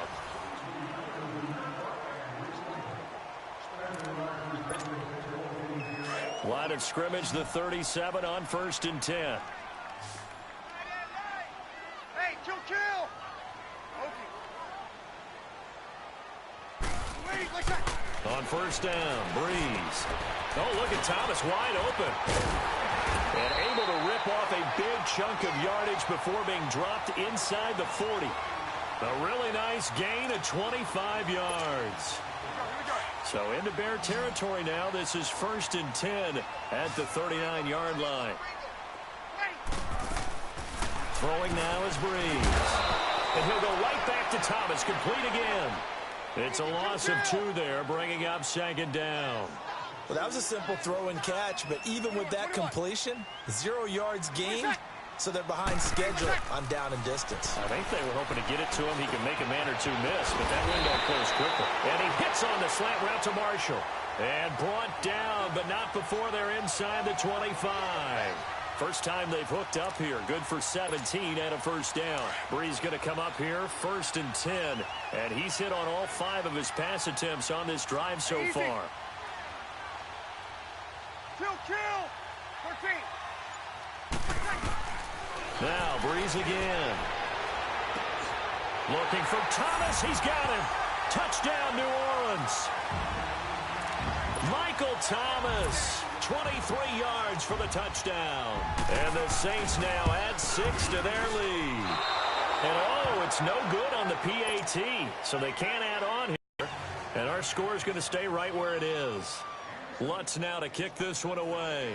Line of scrimmage, the 37 on 1st and 10. Hey, kill. Okay. Wait, like that. On first down, Breeze. Oh, look at Thomas wide open. And able to rip off a big chunk of yardage before being dropped inside the 40. A really nice gain of 25 yards. So into Bear territory now. This is 1st and 10 at the 39-yard line. Throwing now is Breeze. And he'll go right back to Thomas, complete again. It's a loss of 2 there, bringing up second down. Well, that was a simple throw and catch, but even with that completion, 0 yards gained, so they're behind schedule on down and distance. I think they were hoping to get it to him. He could make a man or two miss, but that window closed quickly. And he hits on the slant route to Marshall. And brought down, but not before they're inside the 25. First time they've hooked up here. Good for 17 and a first down. Breeze going to come up here, 1st and 10. And he's hit on all 5 of his pass attempts on this drive so far. Kill. 13. Now Breeze again. Looking for Thomas. He's got him. Touchdown, New Orleans. Michael Thomas, 23 yards for the touchdown. And the Saints now add 6 to their lead. And oh, it's no good on the PAT, so they can't add on here. And our score is going to stay right where it is. Lutz now to kick this one away.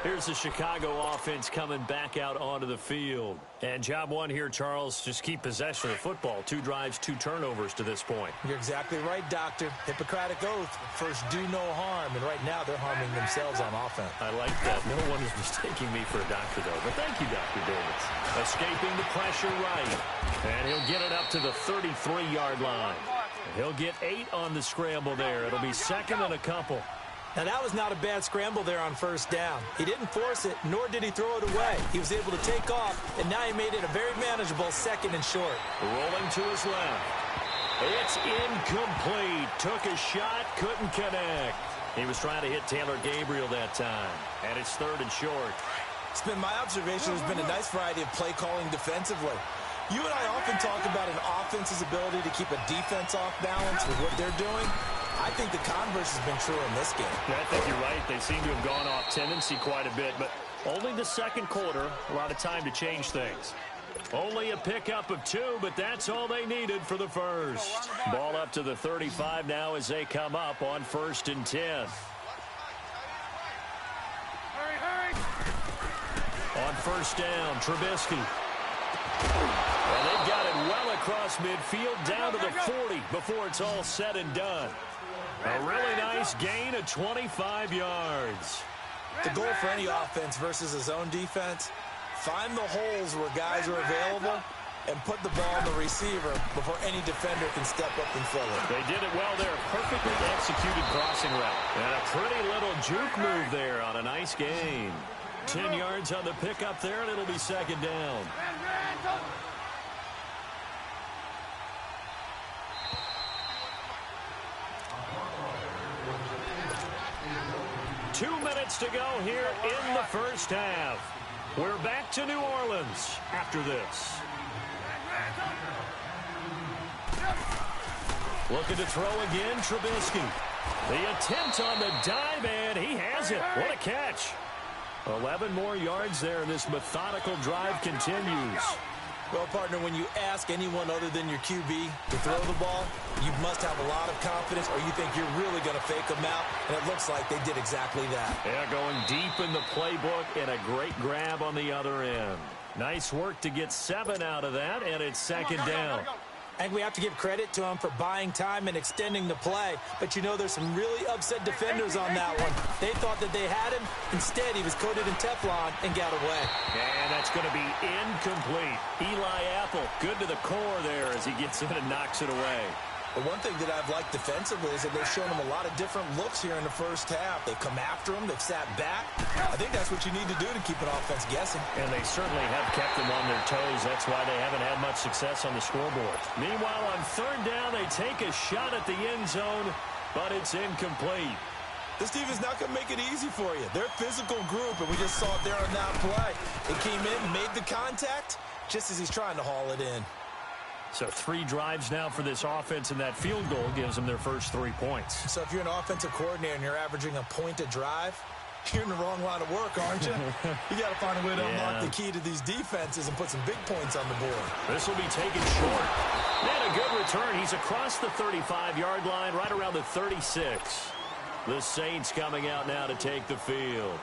Here's the Chicago offense coming back out onto the field. And job one here, Charles, just keep possession of the football. 2 drives, 2 turnovers to this point. You're exactly right, Doctor. Hippocratic oath. First, do no harm. And right now, they're harming themselves on offense. I like that. No one is mistaking me for a doctor, though. But thank you, Dr. Davis. Escaping the pressure right. And he'll get it up to the 33-yard line. He'll get 8 on the scramble there. It'll be 2nd and a couple. Now, that was not a bad scramble there on first down. He didn't force it, nor did he throw it away. He was able to take off, and now he made it a very manageable 2nd and short. Rolling to his left. It's incomplete. Took a shot, couldn't connect. He was trying to hit Taylor Gabriel that time. And it's 3rd and short. It's been my observation. There's been a nice variety of play calling defensively. You and I often talk about an offense's ability to keep a defense off balance with what they're doing. I think the converse has been true in this game. Yeah, I think you're right. They seem to have gone off tendency quite a bit, but only the 2nd quarter, a lot of time to change things. Only a pickup of 2, but that's all they needed for the first. Ball up to the 35 now as they come up on 1st and 10. Hurry. On first down, Trubisky. And they've got it well across midfield down to the 40 before it's all said and done. A really nice gain of 25 yards. The goal for any offense versus a zone defense, find the holes where guys are available and put the ball on the receiver before any defender can step up and fill it. They did it well there. Perfectly executed crossing route. And a pretty little juke move there on a nice gain. 10 yards on the pickup there, and it'll be second down. 2 minutes to go here in the first half. We're back to New Orleans after this. Looking to throw again, Trubisky. The attempt on the dive, and he has it. What a catch. 11 more yards there, and this methodical drive continues. Well, partner, when you ask anyone other than your QB to throw the ball, you must have a lot of confidence, or you think you're really going to fake them out, and it looks like they did exactly that. Yeah, going deep in the playbook, and a great grab on the other end. Nice work to get 7 out of that, and it's second down. I think we have to give credit to him for buying time and extending the play. But, you know, there's some really upset defenders on that one. They thought that they had him. Instead, he was coated in Teflon and got away. And that's going to be incomplete. Eli Apple, good to the core there as he gets in and knocks it away. But one thing that I've liked defensively is that they've shown him a lot of different looks here in the first half. They've come after him. They've sat back. I think that's what you need to do to keep an offense guessing. And they certainly have kept them on their toes. That's why they haven't had much success on the scoreboard. Meanwhile, on third down, they take a shot at the end zone, but it's incomplete. This team is not going to make it easy for you. They're a physical group, and we just saw it there on that play. It came in, made the contact, just as he's trying to haul it in. So 3 drives now for this offense, and that field goal gives them their first 3 points. So if you're an offensive coordinator and you're averaging a point a drive, you're in the wrong line of work, aren't you? You got to find a way to unlock the key to these defenses and put some big points on the board. This will be taken short. And a good return. He's across the 35-yard line, right around the 36. The Saints coming out now to take the field.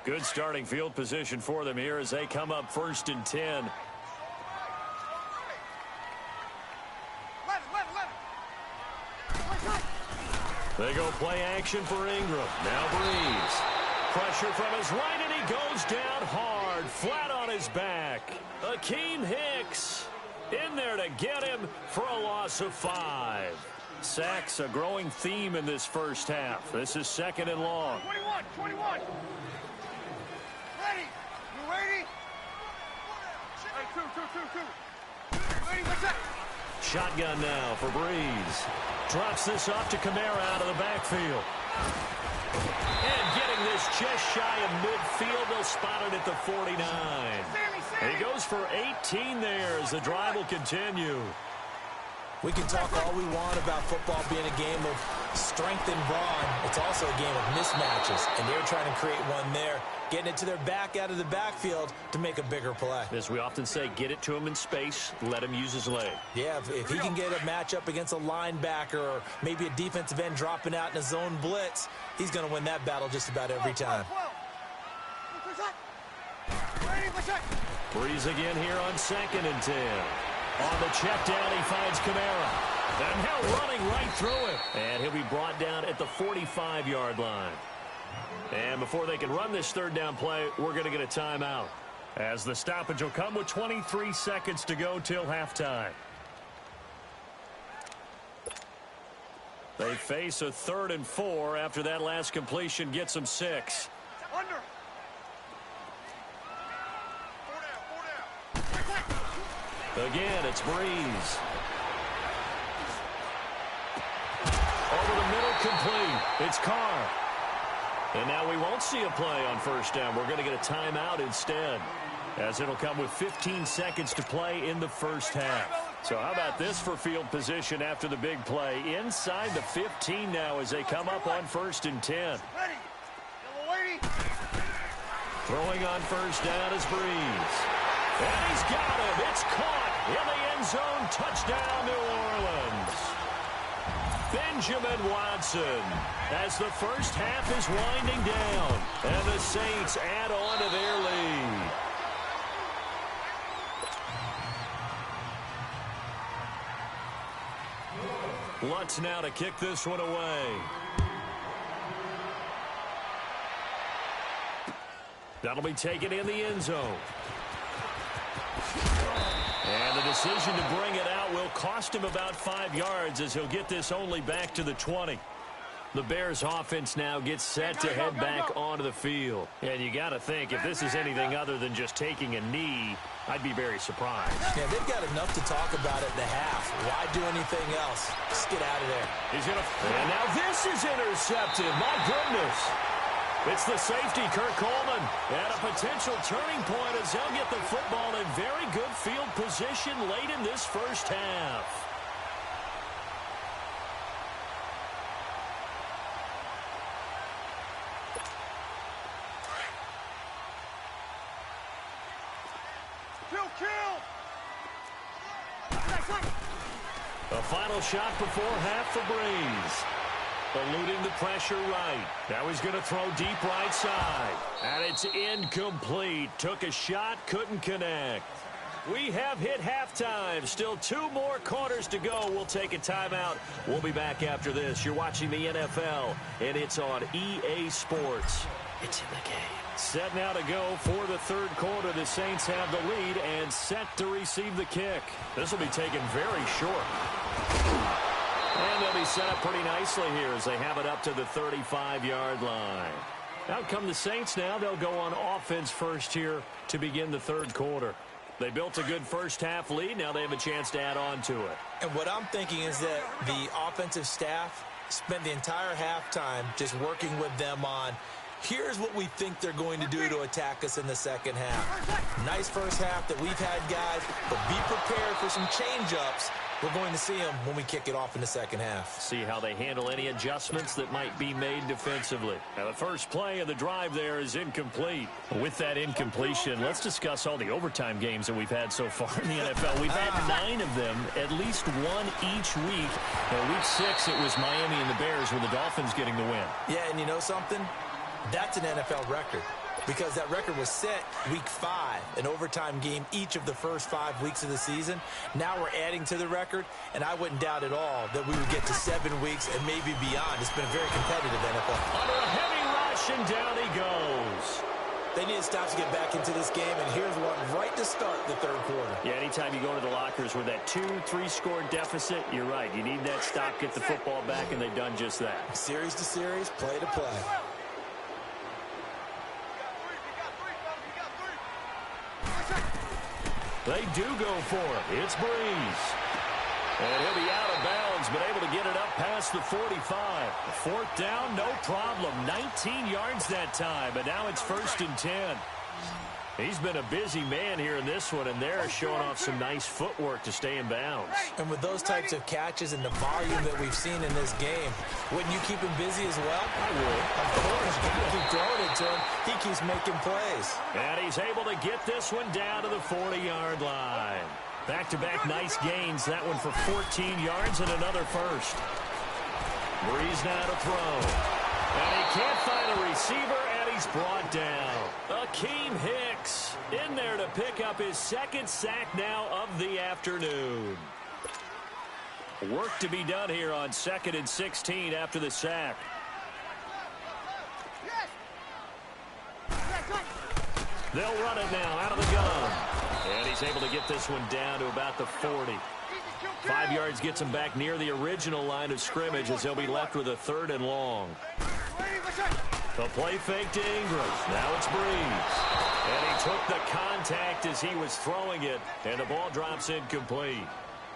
Good starting field position for them here as they come up 1st and 10. They go play action for Ingram. Now Breeze. Pressure from his right, and he goes down hard, flat on his back. Akeem Hicks in there to get him for a loss of 5. Sacks a growing theme in this first half. This is 2nd and long. 21. Ready? You ready? Hey, two. Ready, what's that? Shotgun now for Breeze. Drops this off to Kamara out of the backfield. And getting this just shy of midfield, they'll spot it at the 49. He goes for 18 there as the drive will continue. We can talk all we want about football being a game of strength and brawn. It's also a game of mismatches, and they're trying to create one there, getting it to their back out of the backfield to make a bigger play. As we often say, get it to him in space, let him use his leg. Yeah, if he can get a matchup against a linebacker or maybe a defensive end dropping out in a zone blitz, he's going to win that battle just about every time. Breeze again here on 2nd and 10. On the check down, he finds Kamara. And now running right through it. And he'll be brought down at the 45-yard line. And before they can run this 3rd down play, we're going to get a timeout, as the stoppage will come with 23 seconds to go till halftime. They face a 3rd and 4 after that last completion gets them 6. Under. Again, it's Breeze. Over the middle, complete. It's Carr. And now we won't see a play on 1st down. We're going to get a timeout instead, as it'll come with 15 seconds to play in the first half. So how about this for field position after the big play? Inside the 15 now as they come up on 1st and 10. Ready. Throwing on 1st down is Breeze. And he's got him. It's caught in the end zone. Touchdown, New Orleans. Benjamin Watson, as the first half is winding down, and the Saints add on to their lead. Lutz now to kick this one away. That'll be taken in the end zone. And the decision to bring it out will cost him about 5 yards as he'll get this only back to the 20. The Bears offense now gets set to head back onto the field. And you got to think, if this is anything other than just taking a knee, I'd be very surprised. Yeah, they've got enough to talk about at the half. Why do anything else? Just get out of there. And now this is intercepted. My goodness. It's the safety, Kurt Coleman. At a potential turning point as he'll get the football in very good field position late in this first half. A final shot before half for Breeze. Eluding the pressure right. Now he's going to throw deep right side. And it's incomplete. Took a shot, couldn't connect. We have hit halftime. Still 2 more quarters to go. We'll take a timeout. We'll be back after this. You're watching the NFL, and it's on EA Sports. It's in the game. Set now to go for the third quarter. The Saints have the lead and set to receive the kick. This will be taken very short. And they'll be set up pretty nicely here as they have it up to the 35-yard line. Out come the Saints now. They'll go on offense first here to begin the third quarter. They built a good first-half lead. Now they have a chance to add on to it. And what I'm thinking is that the offensive staff spent the entire halftime just working with them on, here's what we think they're going to do to attack us in the second half. Nice first half that we've had, guys, but be prepared for some change-ups. We're going to see them when we kick it off in the second half. See how they handle any adjustments that might be made defensively. Now, the first play of the drive there is incomplete. With that incompletion, let's discuss all the overtime games that we've had so far in the NFL. We've had 9 of them, at least one each week. Now, week 6, it was Miami and the Bears with the Dolphins getting the win. Yeah, and you know something? That's an NFL record, because that record was set week 5, an overtime game each of the first 5 weeks of the season. Now we're adding to the record, and I wouldn't doubt at all that we would get to 7 weeks and maybe beyond. It's been a very competitive NFL. Under a heavy rush, and down he goes. They need to stop to get back into this game, and here's one right to start the third quarter. Yeah, anytime you go to the lockers with that 2-3 score deficit, you're right. You need that stop, get the football back, and they've done just that. Series to series, play to play. They do go for it. It's Breeze. And he'll be out of bounds, but able to get it up past the 45. Fourth down, no problem. 19 yards that time, but now it's 1st and 10. He's been a busy man here in this one, and they're showing off some nice footwork to stay in bounds. And with those types of catches and the volume that we've seen in this game, wouldn't you keep him busy as well? I would. Of course. You got to keep throwing it to him. He keeps making plays. And he's able to get this one down to the 40-yard line. Back-to-back nice gains. That one for 14 yards and another first. Breeze now to throw. And he can't find a receiver, and he's brought down. Akeem Hicks in there to pick up his 2nd sack now of the afternoon. Work to be done here on 2nd and 16 after the sack. They'll run it now out of the gun. And he's able to get this one down to about the 40. 5 yards gets him back near the original line of scrimmage as he'll be left with a 3rd and long. The play fake to Ingram. Now it's Breeze. And he took the contact as he was throwing it, and the ball drops incomplete.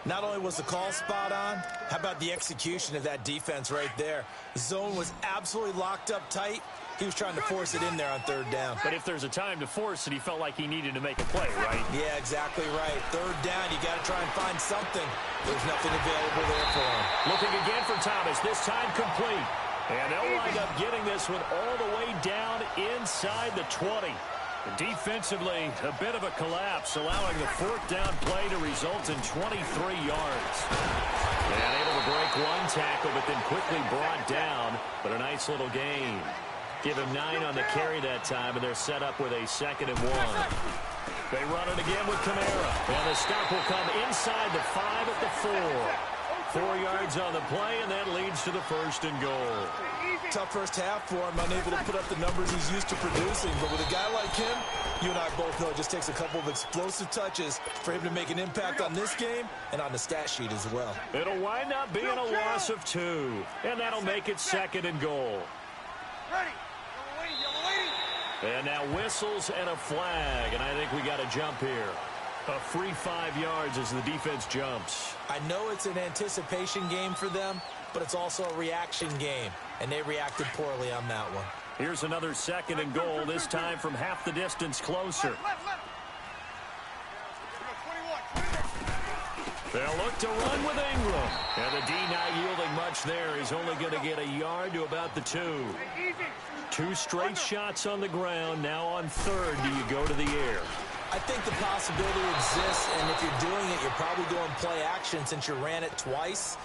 Not only was the call spot on, how about the execution of that defense right there? The zone was absolutely locked up tight. He was trying to force it in there on 3rd down. But if there's a time to force it, he felt like he needed to make a play, right? Yeah, exactly right. 3rd down, you got to try and find something. There's nothing available there for him. Looking again for Thomas, this time complete. And they'll wind up getting this one all the way down inside the 20. Defensively, a bit of a collapse, allowing the 4th down play to result in 23 yards. And able to break one tackle, but then quickly brought down. But a nice little gain. Give him 9 on the carry that time, and they're set up with a 2nd and 1. They run it again with Kamara. And the stop will come inside the 5 at the 4. 4 yards on the play, and that leads to the 1st and goal. Tough first half for him, unable to put up the numbers he's used to producing. But with a guy like him, you and I both know it just takes a couple of explosive touches for him to make an impact on this game and on the stat sheet as well. It'll wind up being a loss of 2, and that'll make it 2nd and goal. Ready. Yellow lady. And now whistles and a flag, and I think we got a jump here. A free 5 yards as the defense jumps. I know it's an anticipation game for them, but it's also a reaction game, and they reacted poorly on that one. Here's another 2nd and goal, this time from half the distance closer. Left. 21. They'll look to run with Ingram. And the D not yielding much there. He's only going to get a yard to about the 2. Easy. 2 straight shots on the ground. Now on 3rd, do you go to the air? I think the possibility exists, and if you're doing it, you're probably going play action since you ran it twice.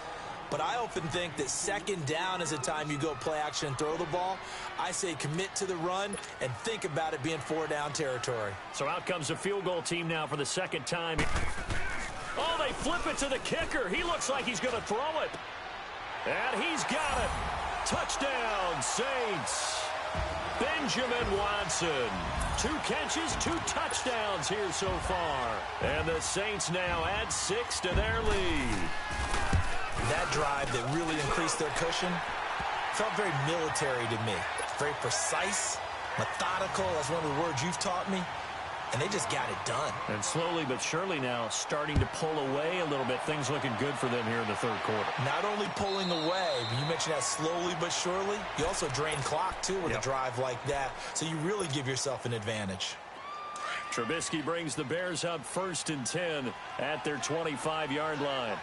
But I often think that 2nd down is a time you go play action and throw the ball. I say commit to the run and think about it being 4-down territory. So out comes a field goal team now for the 2nd time. Oh, they flip it to the kicker. He looks like he's going to throw it. And he's got it. Touchdown, Saints. Benjamin Watson. 2 catches, 2 touchdowns here so far. And the Saints now add 6 to their lead. That drive that really increased their cushion felt very military to me. Very precise, methodical. That's one of the words you've taught me. And they just got it done. And slowly but surely now starting to pull away a little bit. Things looking good for them here in the 3rd quarter. Not only pulling away, but you mentioned that slowly but surely. You also drain clock, too, with a drive like that. So you really give yourself an advantage. Trubisky brings the Bears up 1st and 10 at their 25-yard line.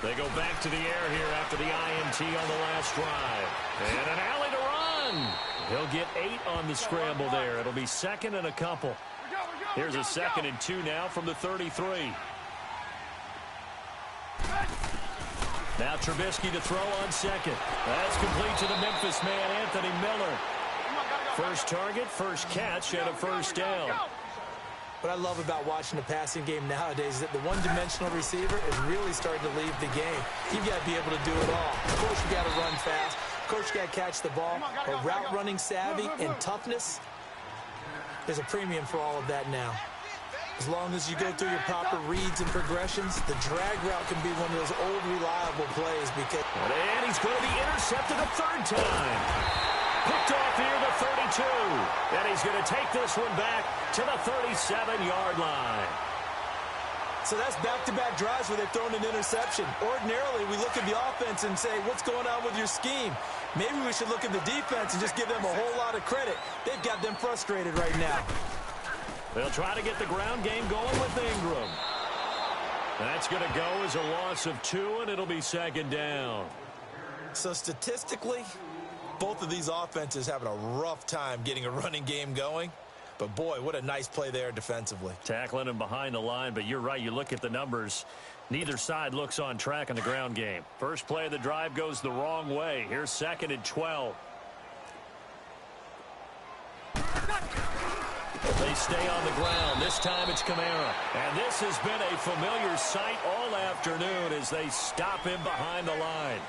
They go back to the air here after the INT on the last drive. And an alley to run. He'll get 8 on the scramble there. It'll be 2nd and a couple. Here's a 2nd and 2 now from the 33. Now Trubisky to throw on 2nd. That's complete to the Memphis man, Anthony Miller. First target, first catch, and a 1st down. What I love about watching the passing game nowadays is that the one-dimensional receiver is really starting to leave the game. You've got to be able to do it all. Of course, you got to run fast. Of course, you got to catch the ball. But route running savvy and toughness, there's a premium for all of that now. As long as you go through your proper reads and progressions, the drag route can be one of those old, reliable plays because... And he's going to be intercepted a 3rd time. Picked off here, the 32. And he's going to take this one back to the 37-yard line. So that's back-to-back drives where they've thrown an interception. Ordinarily, we look at the offense and say, what's going on with your scheme? Maybe we should look at the defense and just give them a whole lot of credit. They've got them frustrated right now. They'll try to get the ground game going with Ingram. That's going to go as a loss of 2, and it'll be 2nd down. So statistically, both of these offenses having a rough time getting a running game going. But, boy, what a nice play there defensively. Tackling him behind the line, but you're right. You look at the numbers. Neither side looks on track in the ground game. First play of the drive goes the wrong way. Here's 2nd and 12. They stay on the ground. This time it's Kamara. And this has been a familiar sight all afternoon as they stop him behind the line.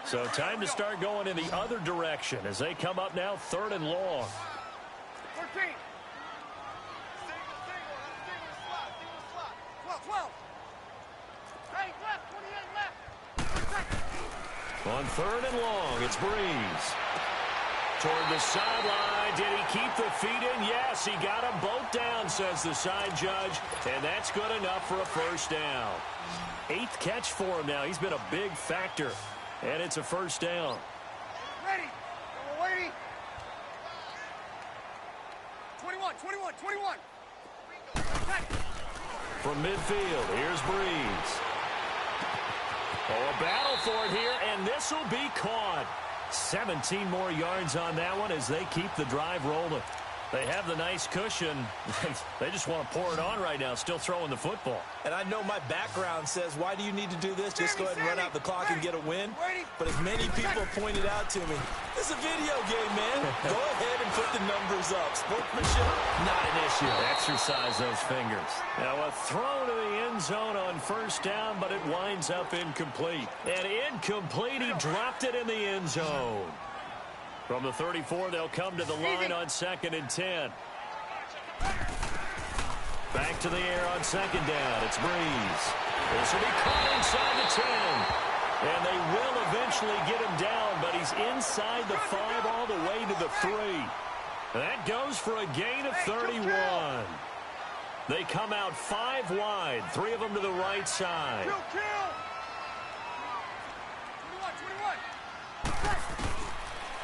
So time to start going in the other direction as they come up now 3rd and long. 13. 12. Hey, left, 28 left. On 3rd and long, it's Breeze. Toward the sideline, did he keep the feet in? Yes, he got them both down, says the side judge, and that's good enough for a 1st down. 8th catch for him now. He's been a big factor, and it's a 1st down. Ready. Yellow lady. 21. From midfield, here's Breeze. Oh, a battle for it here, and this will be caught. 17 more yards on that one as they keep the drive rolling. They have the nice cushion. They just want to pour it on right now, still throwing the football. And I know my background says, why do you need to do this? Just go ahead and run out the clock and get a win. But as many people pointed out to me, it's a video game, man. Go ahead and put the numbers up. Sportsmanship, not an issue. Exercise those fingers. Now a throw to the end zone on first down, but it winds up incomplete. And incomplete, he dropped it in the end zone. From the 34, they'll come to the line on 2nd and 10. Back to the air on 2nd down. It's Breeze. This will be caught inside the 10. And they will eventually get him down, but he's inside the 5 all the way to the 3. That goes for a gain of 31. They come out 5 wide, 3 of them to the right side. Kill. 21.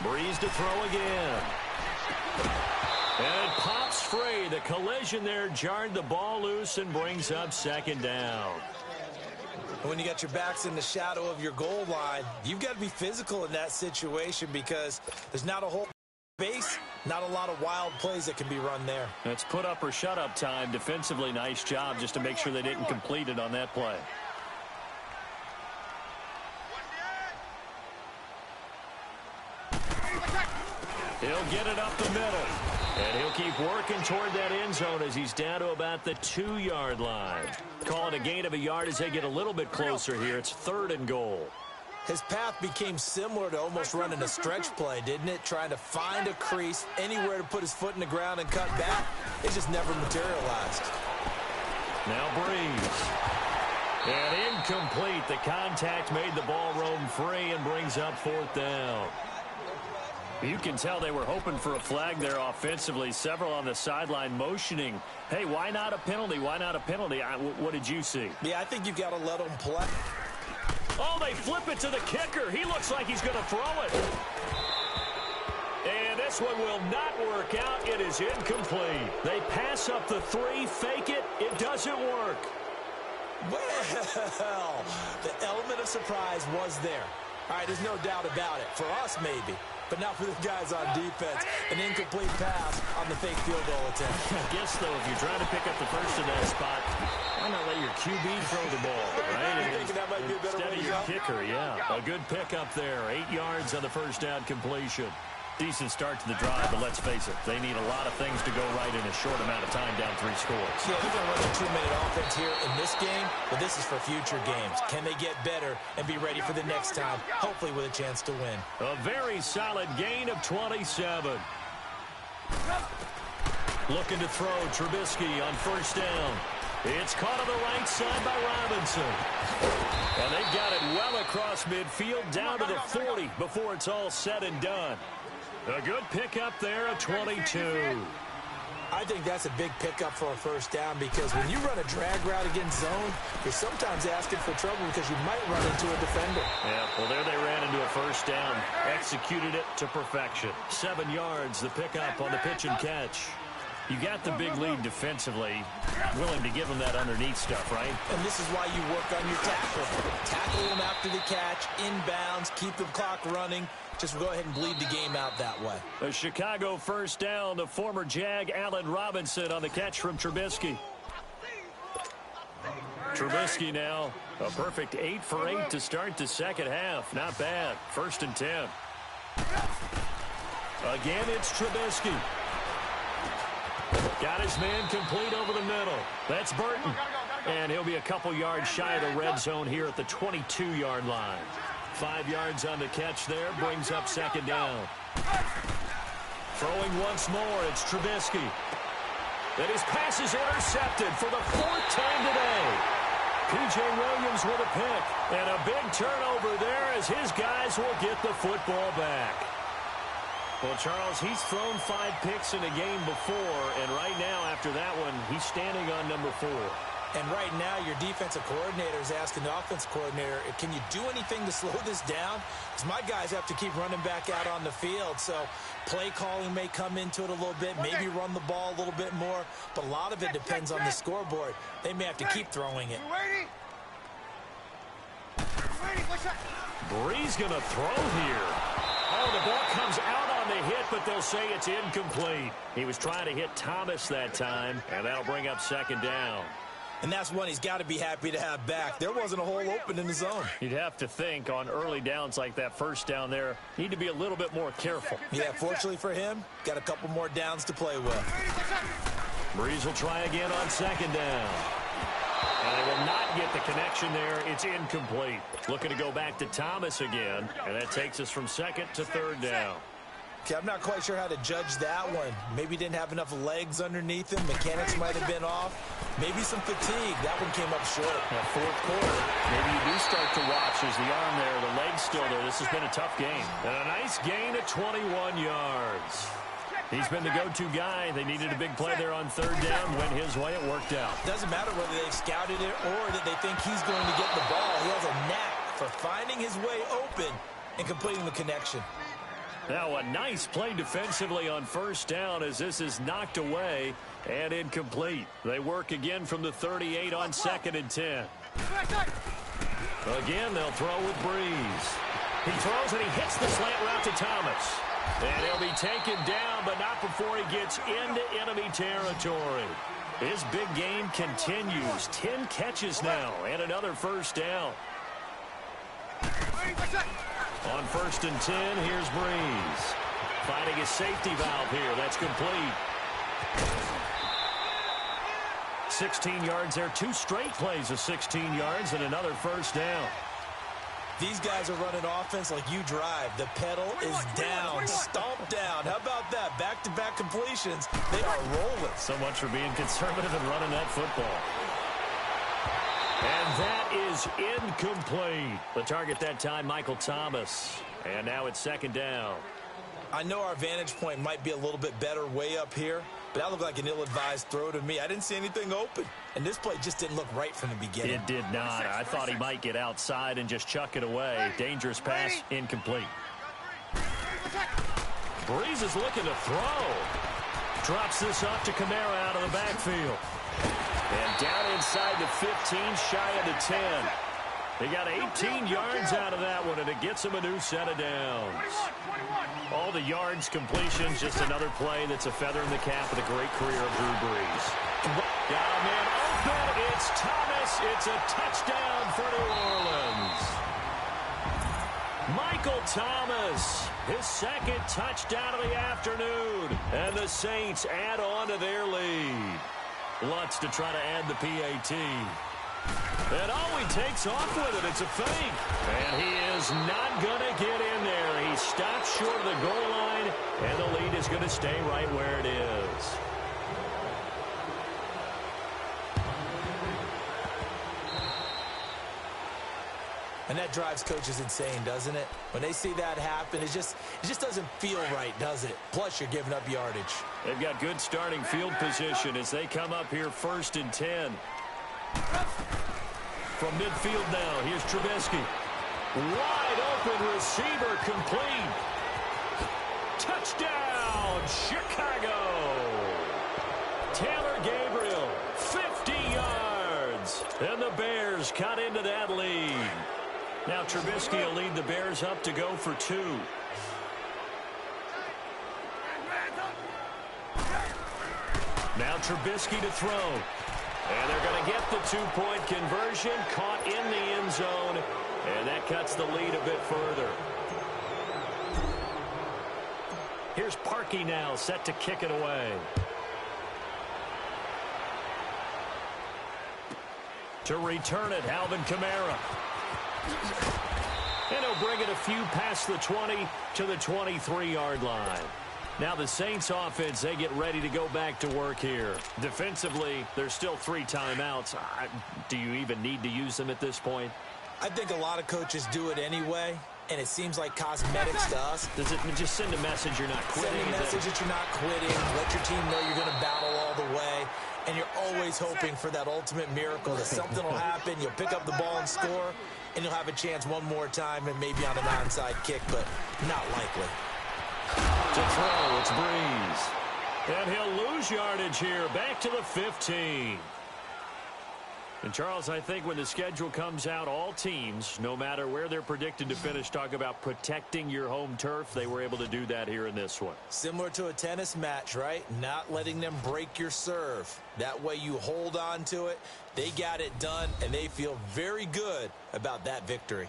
Breeze to throw again. And it pops free. The collision there jarred the ball loose and brings up 2nd down. When you got your backs in the shadow of your goal line, you've got to be physical in that situation because there's not a whole base, not a lot of wild plays that can be run there. It's put up or shut up time. Defensively, nice job just to make sure they didn't complete it on that play. He'll get it up the middle. And he'll keep working toward that end zone as he's down to about the 2-yard line. Call it a gain of a yard as they get a little bit closer here. It's 3rd and goal. His path became similar to almost running a stretch play, didn't it? Trying to find a crease, anywhere to put his foot in the ground and cut back. It just never materialized. Now Breeze. And incomplete. The contact made the ball roam free and brings up 4th down. You can tell they were hoping for a flag there offensively. Several on the sideline motioning. Hey, why not a penalty? Why not a penalty? What did you see? Yeah, I think you've got to let them play. Oh, they flip it to the kicker. He looks like he's going to throw it. And this one will not work out. It is incomplete. They pass up the 3, fake it. It doesn't work. Well, the element of surprise was there. All right, there's no doubt about it. For us, maybe. But not for the guys on defense. An incomplete pass on the fake field goal attempt. I guess, though, if you're trying to pick up the first in that spot, why not let your QB throw the ball, right? You think that might be a better way to Instead of your go? kicker, yeah. A good pickup there. 8 yards on the first down completion. Decent start to the drive, but let's face it, they need a lot of things to go right in a short amount of time, down 3 scores. Yeah, they're going to run a 2-minute offense here in this game, but this is for future games. Can they get better and be ready for the next time, hopefully with a chance to win? A very solid gain of 27. Looking to throw, Trubisky on first down. It's caught on the right side by Robinson. And they've got it well across midfield down to the 40 before it's all said and done. A good pickup there at 22. I think that's a big pickup for a first down because when you run a drag route against zone, you're sometimes asking for trouble because you might run into a defender. Yeah, well, there they ran into a first down. Executed it to perfection. 7 yards, the pickup on the pitch and catch. You got the big lead defensively, willing to give them that underneath stuff, right? And this is why you work on your tackling. Tackle them after the catch, inbounds, keep the clock running. Just go ahead and bleed the game out that way. A Chicago first down to former Jag Allen Robinson on the catch from Trubisky. Trubisky now, a perfect 8 for 8 to start the second half. Not bad. 1st and 10. Again, it's Trubisky. Got his man complete over the middle. That's Burton. And he'll be a couple yards shy of the red zone here at the 22-yard line. 5 yards on the catch there, brings up 2nd down. Throwing once more, it's Trubisky. And his pass is intercepted for the 4th time today. P.J. Williams with a pick. And a big turnover there as his guys will get the football back. Well, Charles, he's thrown 5 picks in a game before, and right now, after that one, he's standing on number 4. And right now, your defensive coordinator is asking the offensive coordinator, can you do anything to slow this down? Because my guys have to keep running back out on the field. So play calling may come into it a little bit, maybe run the ball a little bit more. But a lot of it depends on the scoreboard. They may have to keep throwing it. What's that? Breeze going to throw here. Oh, the ball comes out on on the hit, but they'll say it's incomplete. He was trying to hit Thomas that time, and that'll bring up second down. And that's one he's got to be happy to have back. There wasn't a hole open in the zone. You'd have to think on early downs like that first down there, need to be a little bit more careful. Yeah, fortunately for him, got a couple more downs to play with. Breeze will try again on second down. And they will not get the connection there. It's incomplete. Looking to go back to Thomas again, and that takes us from second to third down. Okay, I'm not quite sure how to judge that one. Maybe didn't have enough legs underneath him. Mechanics might have been off. Maybe some fatigue. That one came up short. That fourth quarter, maybe you do start to watch as the arm there, the leg's still there. This has been a tough game. And a nice gain of 21 yards. He's been the go-to guy. They needed a big play there on third down. Went his way. It worked out. Doesn't matter whether they've scouted it or that they think he's going to get the ball. He has a knack for finding his way open and completing the connection. Now a nice play defensively on first down as this is knocked away and incomplete. They work again from the 38 on second and 10. Again, they'll throw with Breeze. He throws and he hits the slant route to Thomas. And he'll be taken down, but not before he gets into enemy territory. His big game continues. 10 catches now and another first down. On first and 10, here's Breeze. Finding a safety valve here. That's complete. 16 yards there. 2 straight plays of 16 yards and another first down. These guys are running offense like you drive. The pedal is down, stomped down. How about that? Back-to-back completions. They are rolling. So much for being conservative and running that football. And that is incomplete. The target that time, Michael Thomas. And now it's second down. I know our vantage point might be a little bit better way up here, but that looked like an ill-advised throw to me. I didn't see anything open, and this play just didn't look right from the beginning. It did not. I thought he might get outside and just chuck it away. Dangerous pass, incomplete. Breeze is looking to throw. Drops this up to Kamara out of the backfield. And down inside the 15, shy of the 10. They got 18 yards out of that one, and it gets them a new set of downs. All the yards, completions, just another play that's a feather in the cap of the great career of Drew Brees. Got a man open. It's Thomas. It's a touchdown for New Orleans. Michael Thomas, his second touchdown of the afternoon. And the Saints add on to their lead. Lutz to try to add the PAT. And he takes off with it. It's a fake. And he is not going to get in there. He stops short of the goal line, and the lead is going to stay right where it is. And that drives coaches insane, doesn't it? When they see that happen, it just doesn't feel right, does it? Plus, you're giving up yardage. They've got good starting field position as they come up here first and 10. From midfield now, here's Trubisky. Wide open receiver, complete. Touchdown, Chicago. Taylor Gabriel, 50 yards. And the Bears cut into that lead. Now Trubisky will lead the Bears up to go for 2. Now Trubisky to throw. And they're going to get the 2-point conversion, caught in the end zone, and that cuts the lead a bit further. Here's Parkey now, set to kick it away. To return it, Alvin Kamara. And he'll bring it a few past the 20 to the 23-yard line. Now the Saints offense, they get ready to go back to work here. Defensively, there's still 3 timeouts. Do you even need to use them at this point? I think a lot of coaches do it anyway, and it seems like cosmetics to us. Does it just send a message you're not quitting? Send a message that you're not quitting. Let your team know you're going to battle all the way. And you're always hoping for that ultimate miracle, that something will happen, you'll pick up the ball and score, and you'll have a chance one more time and maybe on an onside kick, but not likely. To throw, it's Breeze. And he'll lose yardage here, back to the 15. And, Charles, I think when the schedule comes out, all teams, no matter where they're predicted to finish, talk about protecting your home turf. They were able to do that here in this one. Similar to a tennis match, right? Not letting them break your serve. That way you hold on to it. They got it done, and they feel very good about that victory.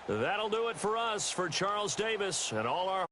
That'll do it for us. For Charles Davis and all our